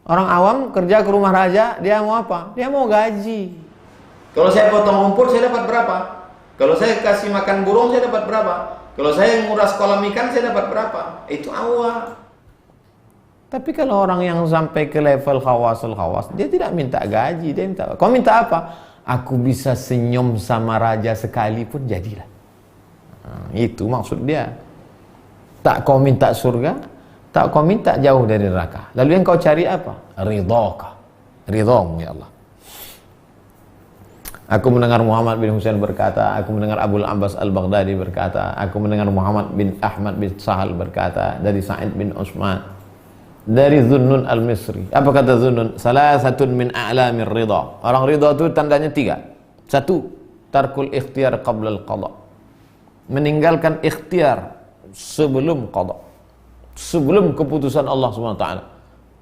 Orang awam kerja ke rumah raja, dia mau apa? Dia mau gaji. Kalau saya potong rumput, saya dapat berapa? Kalau saya kasih makan burung, saya dapat berapa? Kalau saya nguras kolam ikan, saya dapat berapa? Itu awam. Tapi kalau orang yang sampai ke level khawasul khawas, dia tidak minta gaji, dia minta. Kau minta apa? Aku bisa senyum sama raja sekali pun jadilah. Itu maksud dia. Tak kau minta surga, tak kau minta jauh dari neraka. Lalu yang kau cari apa? Ridhaka. Ridhamu ya Allah. Aku mendengar Muhammad bin Husain berkata, aku mendengar Abul Abbas Al-Baghdadi berkata, aku mendengar Muhammad bin Ahmad bin Sahal berkata, dari Sa'id bin Utsman, dari Dhunnun Al-Misri. Apa kata Dhunnun? Salasatun min a'lamir ridha. Orang ridha itu tandanya 3. 1, tarkul ikhtiyar qabla al-qada. Meninggalkan ikhtiar sebelum qada. Sebelum keputusan Allah SWT.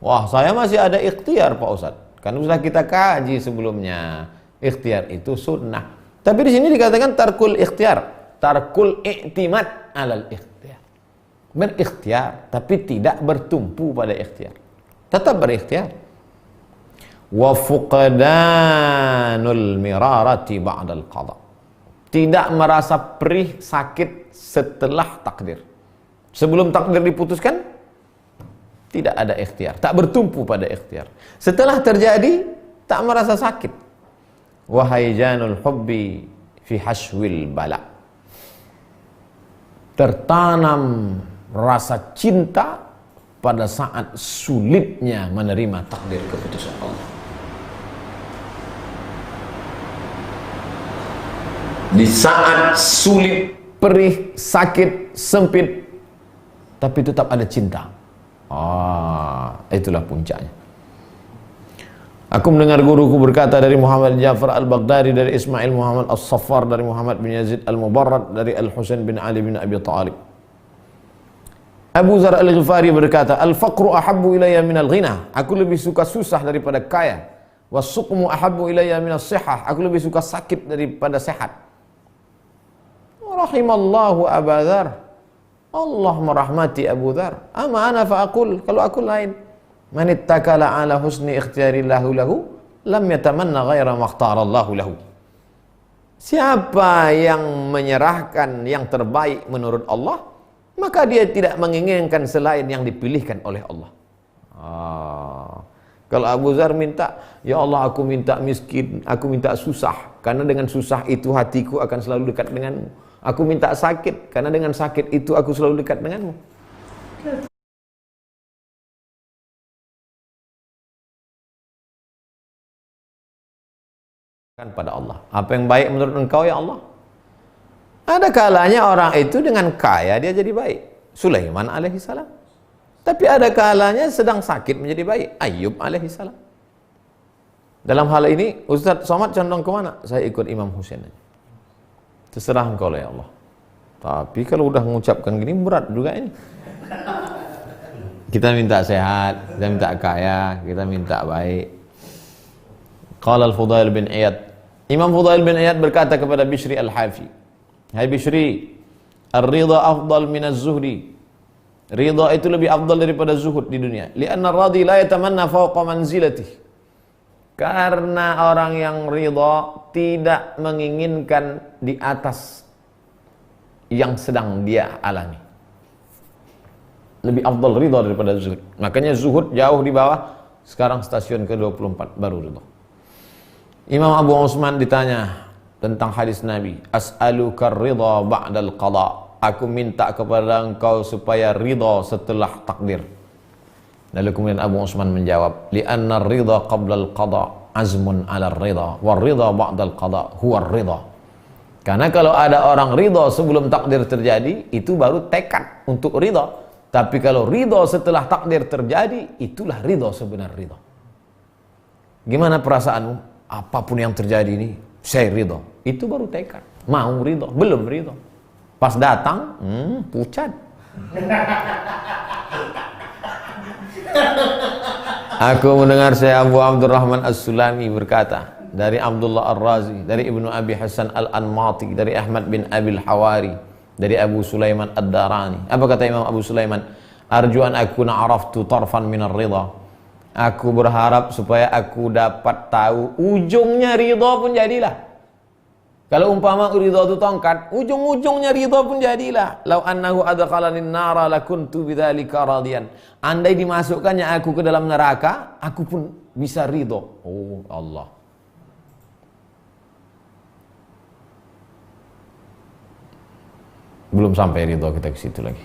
Wah, saya masih ada ikhtiar Pak Ustaz. Kan sudah kita kaji sebelumnya. Ikhtiar itu sunnah. Tapi di sini dikatakan tarkul ikhtiar. Tarkul i'timad alal ikhtiar. Berikhtiar tapi tidak bertumpu pada ikhtiar. Tetap berikhtiar. Wa fuqdanul mirarati ba'dal qada. Tidak merasa perih sakit setelah takdir. Sebelum takdir diputuskan tidak ada ikhtiar, tak bertumpu pada ikhtiar. Setelah terjadi tak merasa sakit. Wa hayjanul hubbi fi hashwil bala. Tertanam rasa cinta pada saat sulitnya menerima takdir keputusan Allah. Di saat sulit, perih, sakit, sempit, tapi tetap ada cinta. Itulah puncaknya. Aku mendengar guruku berkata dari Muhammad Ja'far Al-Baghdadi, dari Ismail Muhammad As-Saffar, dari Muhammad bin Yazid Al-Mubarrad, dari Al-Husain bin Ali bin Abi Talib. Abu Zar Al-Ghifari berkata, Al-faqru ahabbu ilayya minal ghina. Aku lebih suka susah daripada kaya. Was-suqmu ahabbu ilayya minas sihah. Aku lebih suka sakit daripada sehat. Rahimallahu Abu Dzar. Allah merahmati Abu Dzar. Ama ana fa'aqul, kalau aku lain. Man ittakala ala husni ikhtiyari lahu lam yatamanna ghaira ma ikhtarallahu lahu. Siapa yang menyerahkan yang terbaik menurut Allah, maka dia tidak menginginkan selain yang dipilihkan oleh Allah. Kalau Abu Dzar minta, ya Allah aku minta miskin, aku minta susah, karena dengan susah itu hatiku akan selalu dekat denganmu. Aku minta sakit, karena dengan sakit itu aku selalu dekat denganmu. Pada Allah, apa yang baik menurut engkau ya Allah? Ada kalanya orang itu dengan kaya dia jadi baik, Sulaiman alaihissalam. Tapi ada kalanya sedang sakit menjadi baik, Ayub alaihissalam. Dalam hal ini Ustaz Somad condong kemana? Saya ikut Imam Husain aja. Terserah engkau ya Allah. Tapi kalau udah mengucapkan gini berat juga ini. Kita minta sehat, kita minta kaya, kita minta baik. Qala al-Fudail bin Iyad, Imam Fudail bin Iyad berkata kepada Bishri al-Hafi, hai Bishri, ar-ridha afdal min az-zuhdi. Ridha itu lebih afdal daripada zuhud di dunia. Lianna ar-radhi la yatamanna fawqa manzilatihi. Karena orang yang ridha tidak menginginkan di atas yang sedang dia alami. Lebih afdal ridha daripada zuhud. Makanya zuhud jauh di bawah. Sekarang stasiun ke-24 baru ridha. Imam Abu Utsman ditanya tentang hadis Nabi, as'aluka ridha ba'dal qada. Aku minta kepada engkau supaya ridha setelah takdir. Lalu kemudian Abu Utsman menjawab, li'anna ridha qabla al-qada azmun 'ala ridha wa ridha ba'da al-qada huwa ridha. Karena kalau ada orang ridha sebelum takdir terjadi, itu baru tekad untuk ridha. Tapi kalau ridha setelah takdir terjadi, itulah ridha sebenar ridha. Gimana perasaanmu? Apapun yang terjadi ini, saya ridha. Itu baru tekad. Mau ridha, belum ridha. Pas datang, pucat. Aku mendengar saya Abu Abdurrahman As-Sulami berkata, dari Abdullah Ar-Razi, dari Ibnu Abi Hasan Al-Anmati, dari Ahmad bin Abil Hawari, dari Abu Sulaiman Ad-Darani. Apa kata Imam Abu Sulaiman? Arju an akuna araftu tarfan minar ridha. Aku berharap supaya aku dapat tahu ujungnya ridha pun jadilah. Kalau umpama ridha itu tongkat, ujung-ujungnya ridha pun jadilah. Lau annahu adkhalanin nara lakuntu bidzalika radiyan. Andai dimasukkannya aku ke dalam neraka, aku pun bisa ridha. Oh Allah. Belum sampai ridha kita ke situ lagi.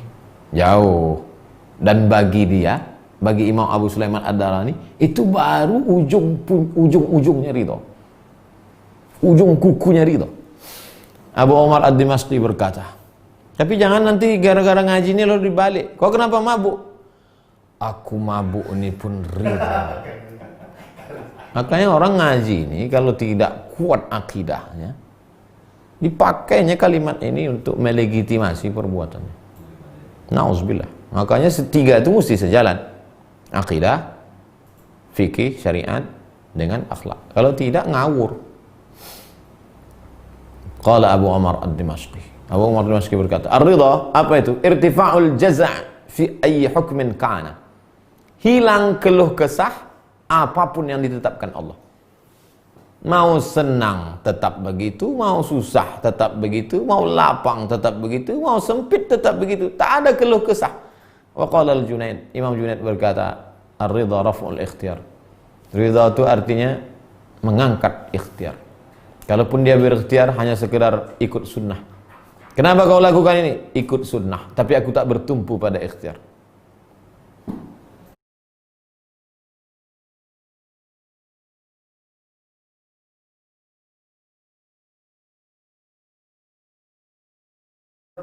Jauh. Dan bagi dia, bagi Imam Abu Sulaiman Ad-Darani, itu baru ujung-ujungnya ridha. Ujung kukunya ridha. Abu Umar Ad-Dimashqi berkata, tapi jangan nanti gara-gara ngaji ini lo dibalik. Kau kenapa mabuk? Aku mabuk ini pun ridha. Makanya orang ngaji ini kalau tidak kuat akidahnya, dipakainya kalimat ini untuk melegitimasi perbuatannya. Nauzubillah. Makanya setiga itu mesti sejalan. Akidah, fikih, syariat dengan akhlak. Kalau tidak ngawur. Qala Abu Umar Ad-Dimashqi. Abu Umar Ad-Dimashqi berkata, ar-ridha apa itu? Irtifa'ul jaza' fi ayyi hukmin kana. Hilang keluh kesah apapun yang ditetapkan Allah. Mau senang tetap begitu, mau susah tetap begitu, mau lapang tetap begitu, mau sempit tetap begitu. Tak ada keluh kesah. Wa qala al-Junaid, Imam Junaid berkata, ar-ridha raf'ul ikhtiyar. Ridha itu artinya mengangkat ikhtiar. Kalaupun dia berikhtiar hanya sekedar ikut sunnah. Kenapa kau lakukan ini? Ikut sunnah, tapi aku tak bertumpu pada ikhtiar.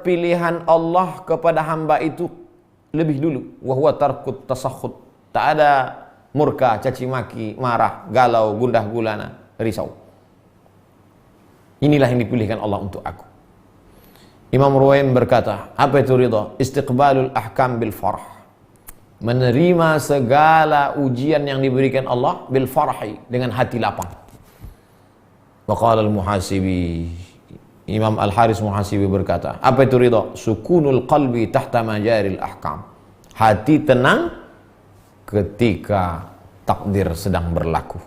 Pilihan Allah kepada hamba itu lebih dulu, wahwa tarkut tasakhut. Tak ada murka, caci maki, marah, galau, gundah gulana, risau. Inilah yang dipilihkan Allah untuk aku. Imam Ruwaim berkata, apa itu ridha? Istiqbalul ahkam bil farah. Menerima segala ujian yang diberikan Allah bil farahi, dengan hati lapang. Wa qala al-Muhasibi, Imam Al-Haris Muhasibi berkata, apa itu ridha? Sukunul qalbi tahta majaril ahkam. Hati tenang ketika takdir sedang berlaku.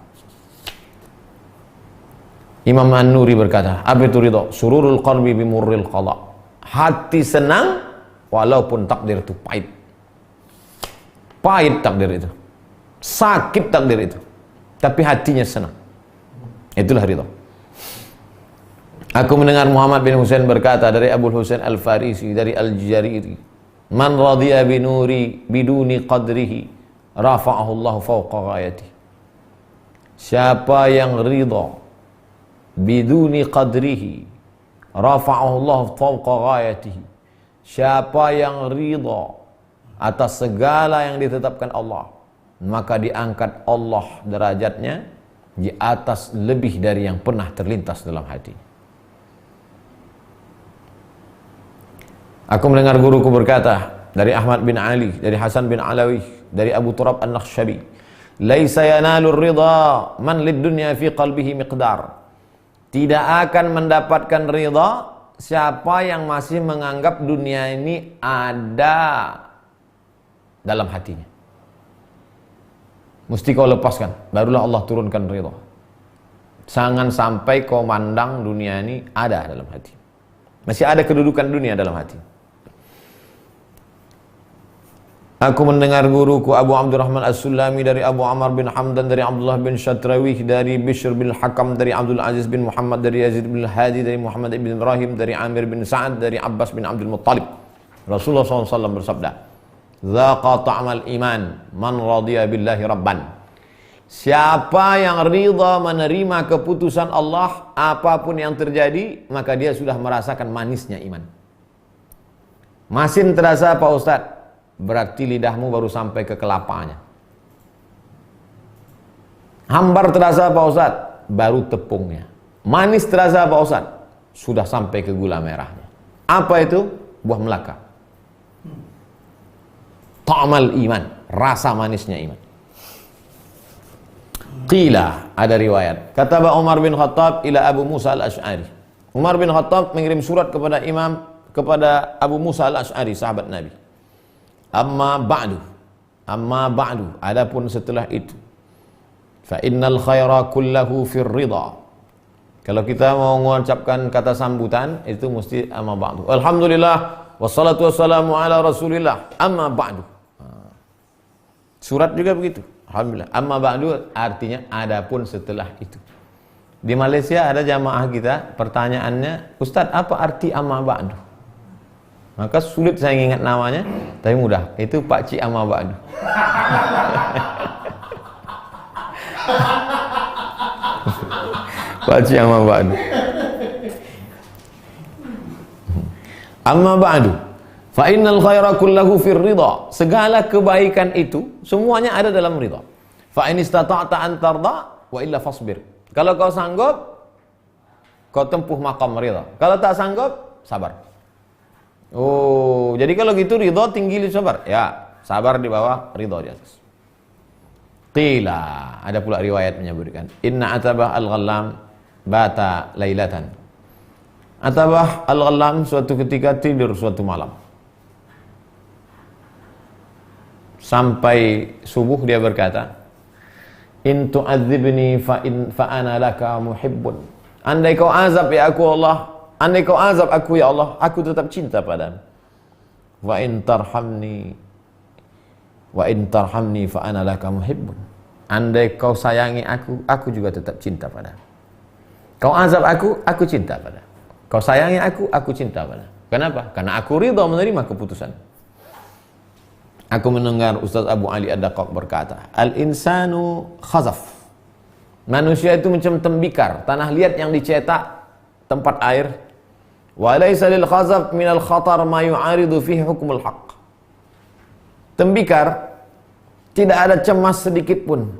Imam An-Nuri berkata, apa itu ridha? Sururul qalbi bimurril qada. Hati senang walaupun takdir itu pahit. Pahit takdir itu. Sakit takdir itu. Tapi hatinya senang. Itulah ridha. Aku mendengar Muhammad bin Husain berkata dari Abu Husain Al-Farisi dari Al-Jariri, "Man radiya binuri biduni qadrihi, rafa'ahu Allah fawqa ghayati." Siapa yang ridha biduni qadrihi, rafa'ahu Allah fawqa ghayatihi. Siapa yang ridha atas segala yang ditetapkan Allah, maka diangkat Allah derajatnya di atas lebih dari yang pernah terlintas dalam hati. Aku mendengar guruku berkata dari Ahmad bin Ali, dari Hasan bin Alawi, dari Abu Turab An-Nakhshabi, "Laisa yanalur ridha man lid dunya fi qalbihi miqdar." Tidak akan mendapatkan ridha siapa yang masih menganggap dunia ini ada dalam hatinya. Mesti kau lepaskan, barulah Allah turunkan ridha. Jangan sampai kau mandang dunia ini ada dalam hati. Masih ada kedudukan dunia dalam hati. Aku mendengar guruku Abu Abdurrahman As-Sulami dari Abu Amr bin Hamdan, dari Abdullah bin Syatrawih, dari Bishr bin Hakam, dari Abdul Aziz bin Muhammad, dari Yazid bin Hadi, dari Muhammad bin Ibrahim, dari Amir bin Sa'ad, dari Abbas bin Abdul Muttalib. Rasulullah SAW bersabda, "Dzaqa ta'mal iman man radiya billahi rabban." Siapa yang ridha menerima keputusan Allah apapun yang terjadi, maka dia sudah merasakan manisnya iman. Masin terasa Pak Ustadz? Berarti lidahmu baru sampai ke kelapanya. Hambar terasa Pak Ustadz? Baru tepungnya. Manis terasa Pak Ustadz? Sudah sampai ke gula merahnya. Apa itu? Buah melaka. Ta'mal iman, rasa manisnya iman. Qila, ada riwayat. Kata Umar bin Khattab ila Abu Musa al-Ash'ari. Umar bin Khattab mengirim surat kepada Abu Musa al-Ash'ari, sahabat Nabi. Amma ba'du, adapun setelah itu, fa innal khaira kullahu fir ridha. Kalau kita mau mengucapkan kata sambutan, itu mesti amma ba'du. Alhamdulillah, wassalatu wassalamu ala Rasulillah, amma ba'du. Surat juga begitu. Alhamdulillah. Amma ba'du artinya adapun setelah itu. Di Malaysia ada jamaah kita, pertanyaannya, "Ustaz, apa arti amma ba'du?" Maka sulit saya ingat namanya, tapi mudah. Itu Pak Cik Amma Ba'du. Pak Cik Amma Ba'du. Amma Ba'du, fa innal khaira kullahu fir ridha. Segala kebaikan itu semuanya ada dalam ridha. Fa in istata'ta an tarda wa illa fasbir. Kalau kau sanggup, kau tempuh maqam ridha. Kalau tak sanggup, sabar. Oh, jadi kalau gitu ridha tinggi sabar. Ya, sabar di bawah, ridha di atas. Qila, ada pula riwayat menyebutkan, inna Atabah al-Ghallam bata lailatan. Atabah al-Ghallam suatu ketika tidur suatu malam. Sampai subuh dia berkata, "In tu'adzibni fa ana laka muhibbun." Andai kau azab ya aku Allah, andai kau azab aku ya Allah, aku tetap cinta padamu. Wa in tarhamni fa ana laka muhibbun. Andai kau sayangi aku juga tetap cinta padamu. Kau azab aku cinta padamu. Kau sayangi aku cinta padamu. Kenapa? Karena aku ridha menerima keputusan. Aku mendengar Ustaz Abu Ali Ad-Daqqaq berkata, "Al-insanu khazaf." Manusia itu macam tembikar, tanah liat yang dicetak tempat air. Wa laysa lil khazaf minal khatar ma yu'aridu fihi hukmul haqq. Tembikar tidak ada cemas sedikit pun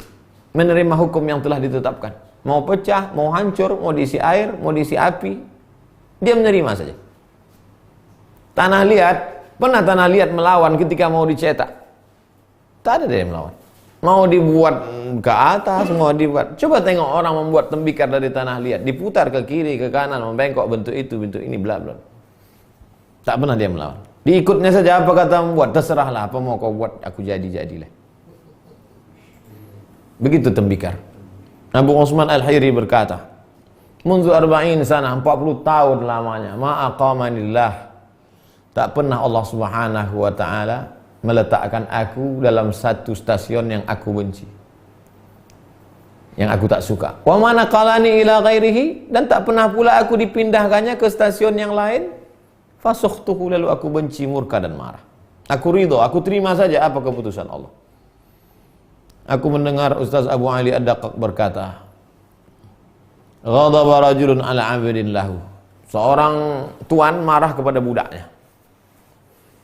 menerima hukum yang telah ditetapkan. Mau pecah, mau hancur, mau diisi air, mau diisi api, dia menerima saja. Tanah liat, pernah tanah liat melawan ketika mau dicetak? Tak ada dia melawan. Mau dibuat ke atas, mau dibuat. Coba tengok orang membuat tembikar dari tanah liat, diputar ke kiri, ke kanan, membengkok bentuk itu, bentuk ini, bla bla. Tak pernah dia melawan. Diikutnya saja apa kata membuat, terserahlah apa mau kau buat, aku jadilah. Begitu tembikar. Abu Utsman Al-Hayri berkata, Munzu arba'in sana, 40 tahun lamanya. Ma'aqamanillah. Tak pernah Allah Subhanahu wa ta'ala meletakkan aku dalam satu stasiun yang aku benci, yang aku tak suka. Wa mana qalani ila ghairihi, dan tak pernah pula aku dipindahkannya ke stasiun yang lain. Fasukhtuhu, lalu aku benci, murka dan marah. Aku ridho, aku terima saja apa keputusan Allah. Aku mendengar Ustaz Abu Ali Ad-Daqqaq berkata, ghadaba rajulun ala 'abdin lahu. Seorang tuan marah kepada budaknya.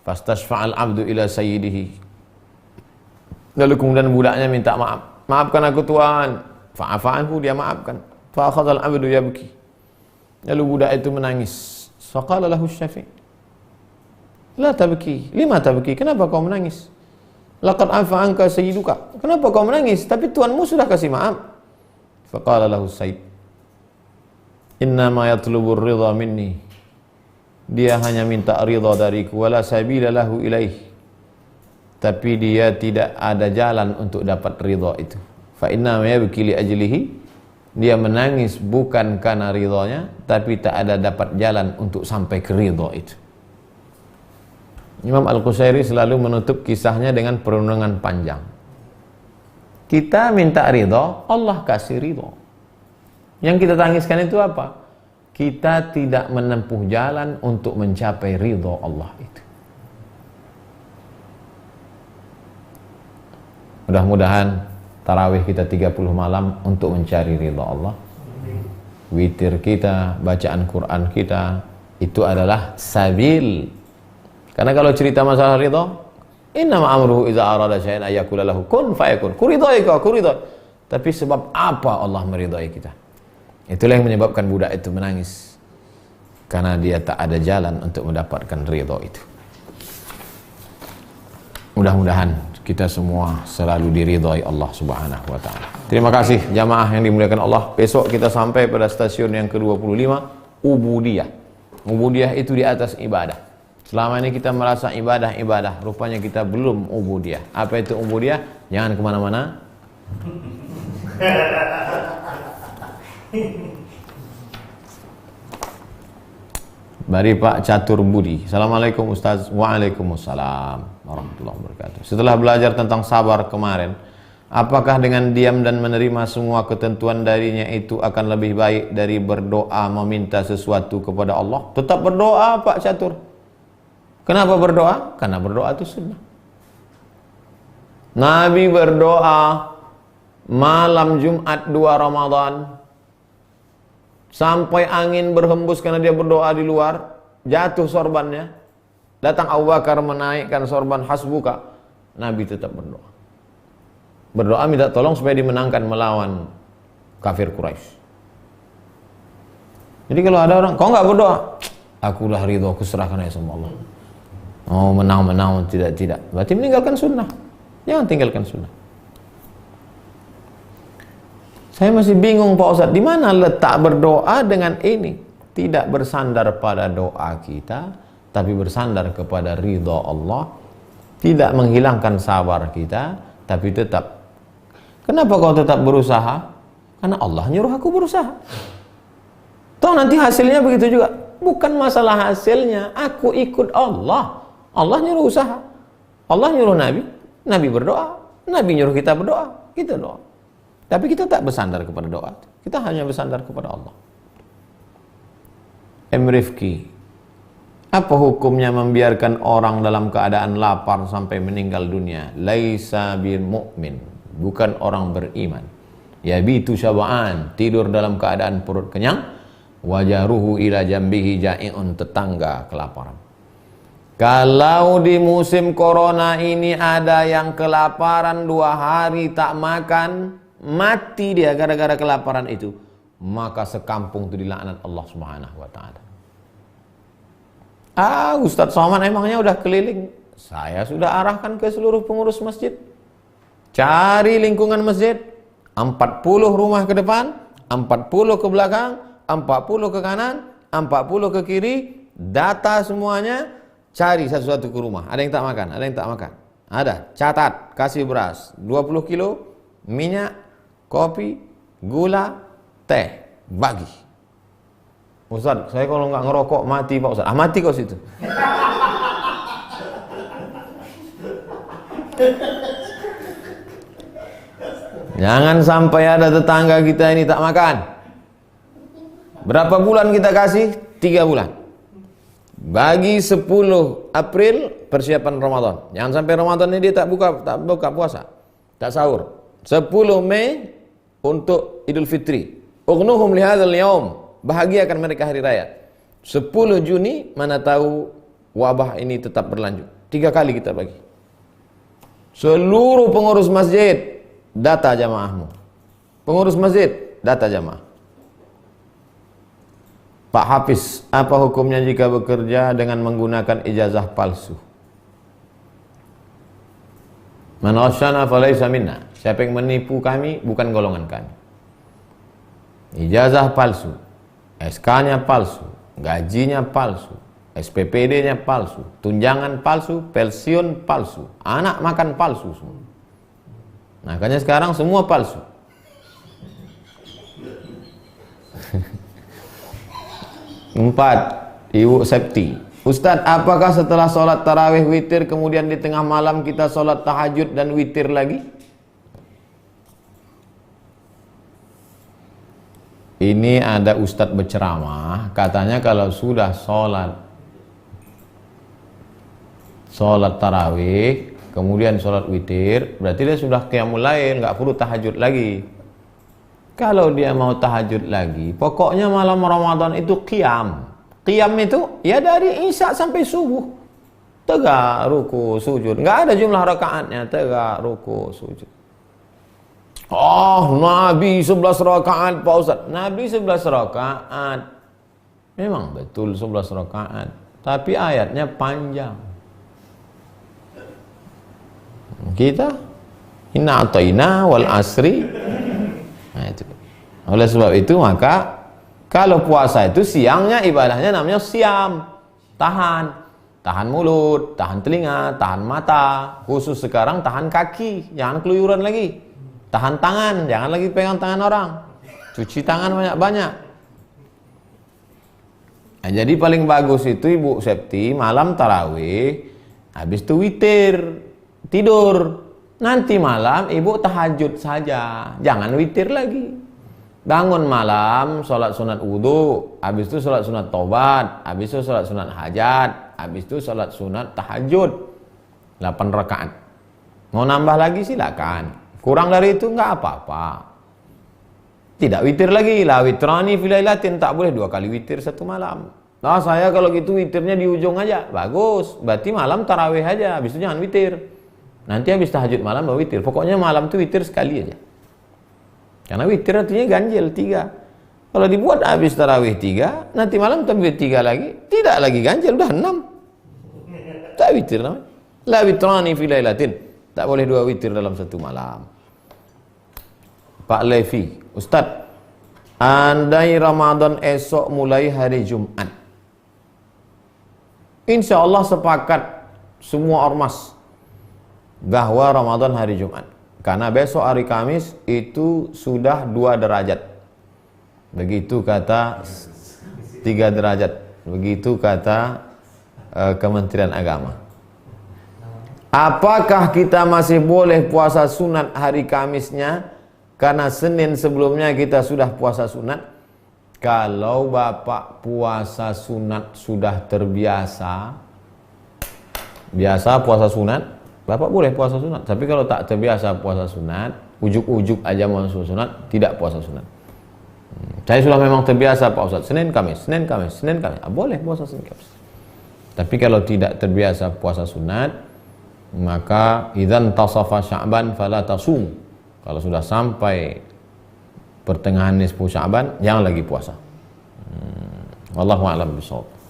Fastashfa'al 'abdu ila sayyidihi. Lalu kemudian budaknya minta maaf. Maafkan aku tuan. Fa'afa'anhu, dia maafkan. Fa'akhadhal 'abdu yabki. Lalu budak itu menangis. Faqala lahu syafi', la tabki. Lima tabki? Kenapa kau menangis? Laqad afa anka sayyiduka. Kenapa kau menangis? Tapi tuanmu sudah kasih maaf. Faqala lahu sayyid, innama yatlubur ridha minni. Dia hanya minta ridha dariku, wala sabila lahu ilaih. Tapi dia tidak ada jalan untuk dapat ridha itu. Fa inna ma yabki li ajlihi. Dia menangis bukan karena ridhonya, tapi tak ada dapat jalan untuk sampai ke ridho itu. Imam Al-Qusairi selalu menutup kisahnya dengan perenungan panjang. Kita minta ridho, Allah kasih ridho. Yang kita tangiskan itu apa? Kita tidak menempuh jalan untuk mencapai ridho Allah itu. Mudah-mudahan tarawih kita 30 malam untuk mencari ridha Allah. Witir kita, bacaan Quran kita, itu adalah sabil. Karena kalau cerita masalah ridha, innama amruhu iza arada syai'an ayyakula lahu kun fayakun. Kuridhai kau, kuridhai. Tapi sebab apa Allah meridhai kita? Itulah yang menyebabkan budak itu menangis. Karena dia tak ada jalan untuk mendapatkan ridha itu. Mudah-mudahan kita semua selalu diridhai Allah Subhanahu wa ta'ala. Terima kasih jamaah yang dimuliakan Allah. Besok kita sampai pada stasiun yang ke-25, ubudiyah. Ubudiyah itu di atas ibadah. Selama ini kita merasa ibadah, rupanya kita belum ubudiyah. Apa itu ubudiyah? Jangan kemana-mana. Mari Pak Catur Budi. Assalamualaikum Ustaz. Waalaikumsalam warahmatullahi wabarakatuh. Setelah belajar tentang sabar kemarin, apakah dengan diam dan menerima semua ketentuan darinya itu akan lebih baik dari berdoa meminta sesuatu kepada Allah? Tetap berdoa Pak Catur. Kenapa berdoa? Karena berdoa itu sunnah. Nabi berdoa malam Jumat 2 Ramadan sampai angin berhembus karena dia berdoa di luar, jatuh sorbannya. Datang Abu Bakar menaikkan sorban hasbuka. Nabi tetap berdoa. Berdoa minta tolong supaya dimenangkan melawan kafir Quraisy. Jadi kalau ada orang, kau nggak berdoa? Akulah ridho, aku serahkan aja sama Allah. Oh menang, tidak. Berarti meninggalkan sunnah. Jangan tinggalkan sunnah. Saya masih bingung Pak Ustadz, di mana letak berdoa dengan ini? Tidak bersandar pada doa kita, tapi bersandar kepada ridha Allah. Tidak menghilangkan sabar kita, tapi tetap. Kenapa kau tetap berusaha? Karena Allah nyuruh aku berusaha. Toh nanti hasilnya begitu juga. Bukan masalah hasilnya, aku ikut Allah. Allah nyuruh usaha. Allah nyuruh Nabi, Nabi berdoa. Nabi nyuruh kita berdoa, kita doa. Tapi kita tak bersandar kepada doa. Kita hanya bersandar kepada Allah. M. Rifki, apa hukumnya membiarkan orang dalam keadaan lapar sampai meninggal dunia? Laisa bil mu'min, bukan orang beriman. Yabitu syaba'an, tidur dalam keadaan perut kenyang. Wajaruhu ila jambihi ja'i'un, tetangga kelaparan. Kalau di musim corona ini ada yang kelaparan 2 hari tak makan, mati dia gara-gara kelaparan itu, maka sekampung itu dilaknat Allah Subhanahu wa ta'ala. Ustadz Somad emangnya udah keliling? Saya sudah arahkan ke seluruh pengurus masjid. Cari lingkungan masjid, 40 rumah ke depan, 40 ke belakang, 40 ke kanan, 40 ke kiri, data semuanya, cari satu-satu ke rumah. Ada yang tak makan, ada yang tak makan. Ada, catat, kasih beras 20 kilo, minyak, kopi, gula, teh, bagi. Ustaz, saya kalau nggak ngerokok mati Pak Ustaz. Ah, mati kau situ. Jangan sampai ada tetangga kita ini tak makan. Berapa bulan kita kasih? 3 bulan. Bagi 10 April persiapan Ramadan. Jangan sampai Ramadan ini dia tak buka puasa, tak sahur. 10 Mei untuk Idul Fitri. Ughnuhum lihadzal yaum. Bahagiakan mereka hari raya. 10 Juni mana tahu wabah ini tetap berlanjut. 3 kali kita bagi. Seluruh pengurus masjid data jamaahmu. Pengurus masjid data jamaah. Pak Hafiz, apa hukumnya jika bekerja dengan menggunakan ijazah palsu? Man ghasyana falaysa minna. Siapa yang menipu kami bukan golongan kami. Ijazah palsu, SK-nya palsu, gajinya palsu, SPPD-nya palsu, tunjangan palsu, pensiun palsu, anak makan palsu semua. Makanya sekarang semua palsu. Empat, Ibu Septi. Ustadz, apakah setelah sholat tarawih witir kemudian di tengah malam kita sholat tahajud dan witir lagi? Ini ada ustadz berceramah, katanya kalau sudah sholat tarawih kemudian sholat witir, berarti dia sudah qiyamul lail, nggak perlu tahajud lagi. Kalau dia mau tahajud lagi, pokoknya malam Ramadan itu qiyam. Qiyam itu ya dari isya sampai subuh. Tegak, ruku, sujud. Nggak ada jumlah rakaatnya, tegak, ruku, sujud. Oh, Nabi 11 rakaat Pak Ustaz. Nabi 11 rakaat. Memang betul 11 rakaat, tapi ayatnya panjang. Kita inna ataina wal asri. Nah, itu. Oleh sebab itu maka kalau puasa itu siangnya ibadahnya namanya siam. Tahan mulut, tahan telinga, tahan mata. Khusus sekarang tahan kaki, jangan keluyuran lagi. Tahan tangan, jangan lagi pegang tangan orang. Cuci tangan banyak-banyak. Nah, jadi paling bagus itu Ibu Septi malam tarawih, habis itu witir, tidur. Nanti malam Ibu tahajud saja, jangan witir lagi. Bangun malam, sholat sunat wudhu, habis itu sholat sunat tobat, habis itu sholat sunat hajat, habis itu sholat sunat tahajud 8 rakaat. Mau nambah lagi silakan, kurang dari itu nggak apa-apa. Tidak witir lagi, la witrani filailatin, tak boleh 2 kali witir satu malam. Nah, saya kalau gitu witirnya di ujung aja, bagus, berarti malam tarawih aja, habis itu jangan witir. Nanti habis tahajud malam baru witir, pokoknya malam itu witir sekali aja. Karena witir artinya ganjil 3. Kalau dibuat habis tarawih 3, nanti malam tambah 3 lagi, tidak lagi ganjil, udah 6. Tak witir namanya. La witrani fi lailatin. Tak boleh 2 witir dalam satu malam. Pak Levi, Ustadz, andai Ramadan esok mulai hari Jumat, insya Allah sepakat semua ormas bahwa Ramadan hari Jumat. Karena besok hari Kamis itu sudah 2 derajat. Begitu kata 3 derajat. Begitu kata Kementerian Agama. Apakah kita masih boleh puasa sunat hari Kamisnya? Karena Senin sebelumnya kita sudah puasa sunat. Kalau Bapak puasa sunat sudah terbiasa, biasa puasa sunat, Bapak boleh puasa sunat. Tapi kalau tak terbiasa puasa sunat, ujuk-ujuk aja masuk sunat, tidak puasa sunat. Saya sudah memang terbiasa Pak Ustaz, Senin Kamis. Boleh puasa Senin Kamis. Tapi kalau tidak terbiasa puasa sunat, maka idzan tasafa Sya'ban fala tasum. Kalau sudah sampai pertengahan nisfu Sya'ban, jangan lagi puasa. Wallahu a'lam bishawab.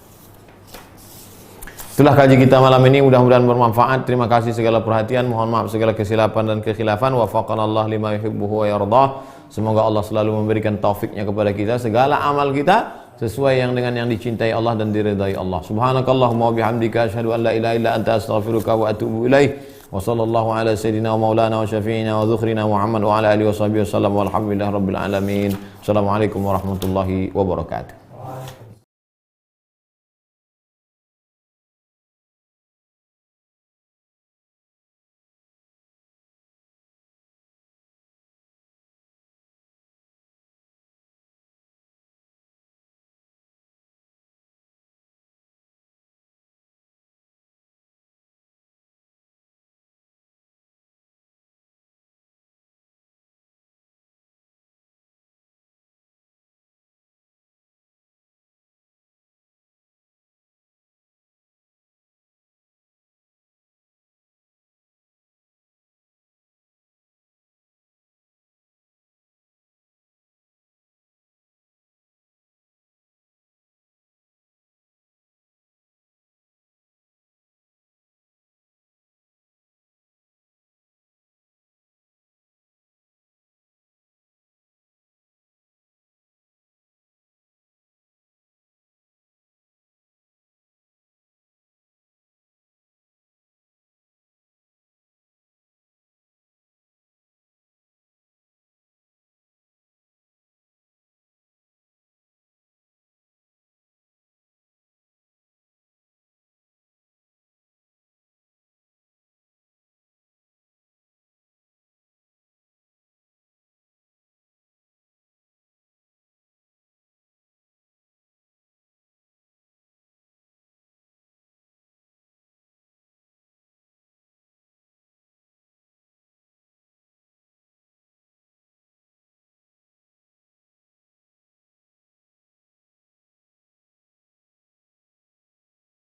Itulah kaji kita malam ini, mudah-mudahan bermanfaat. Terima kasih segala perhatian, mohon maaf segala kesilapan dan kekhilafan. Wafaqanallah lima yuhibbuhu wa yardah. Semoga Allah selalu memberikan taufiknya kepada kita, segala amal kita sesuai dengan yang dicintai Allah dan diridai Allah. Subhanakallahumma wa bihamdika asyhadu an la ilaha illa anta astaghfiruka wa atubu ilaik. Wa sallallahu ala sayyidina wa maulana wa syafi'ina wa dzukhrina Muhammad wa ala alihi wa sahbihi wasallam walhamdulillahi rabbil alamin. Assalamualaikum warahmatullahi wabarakatuh.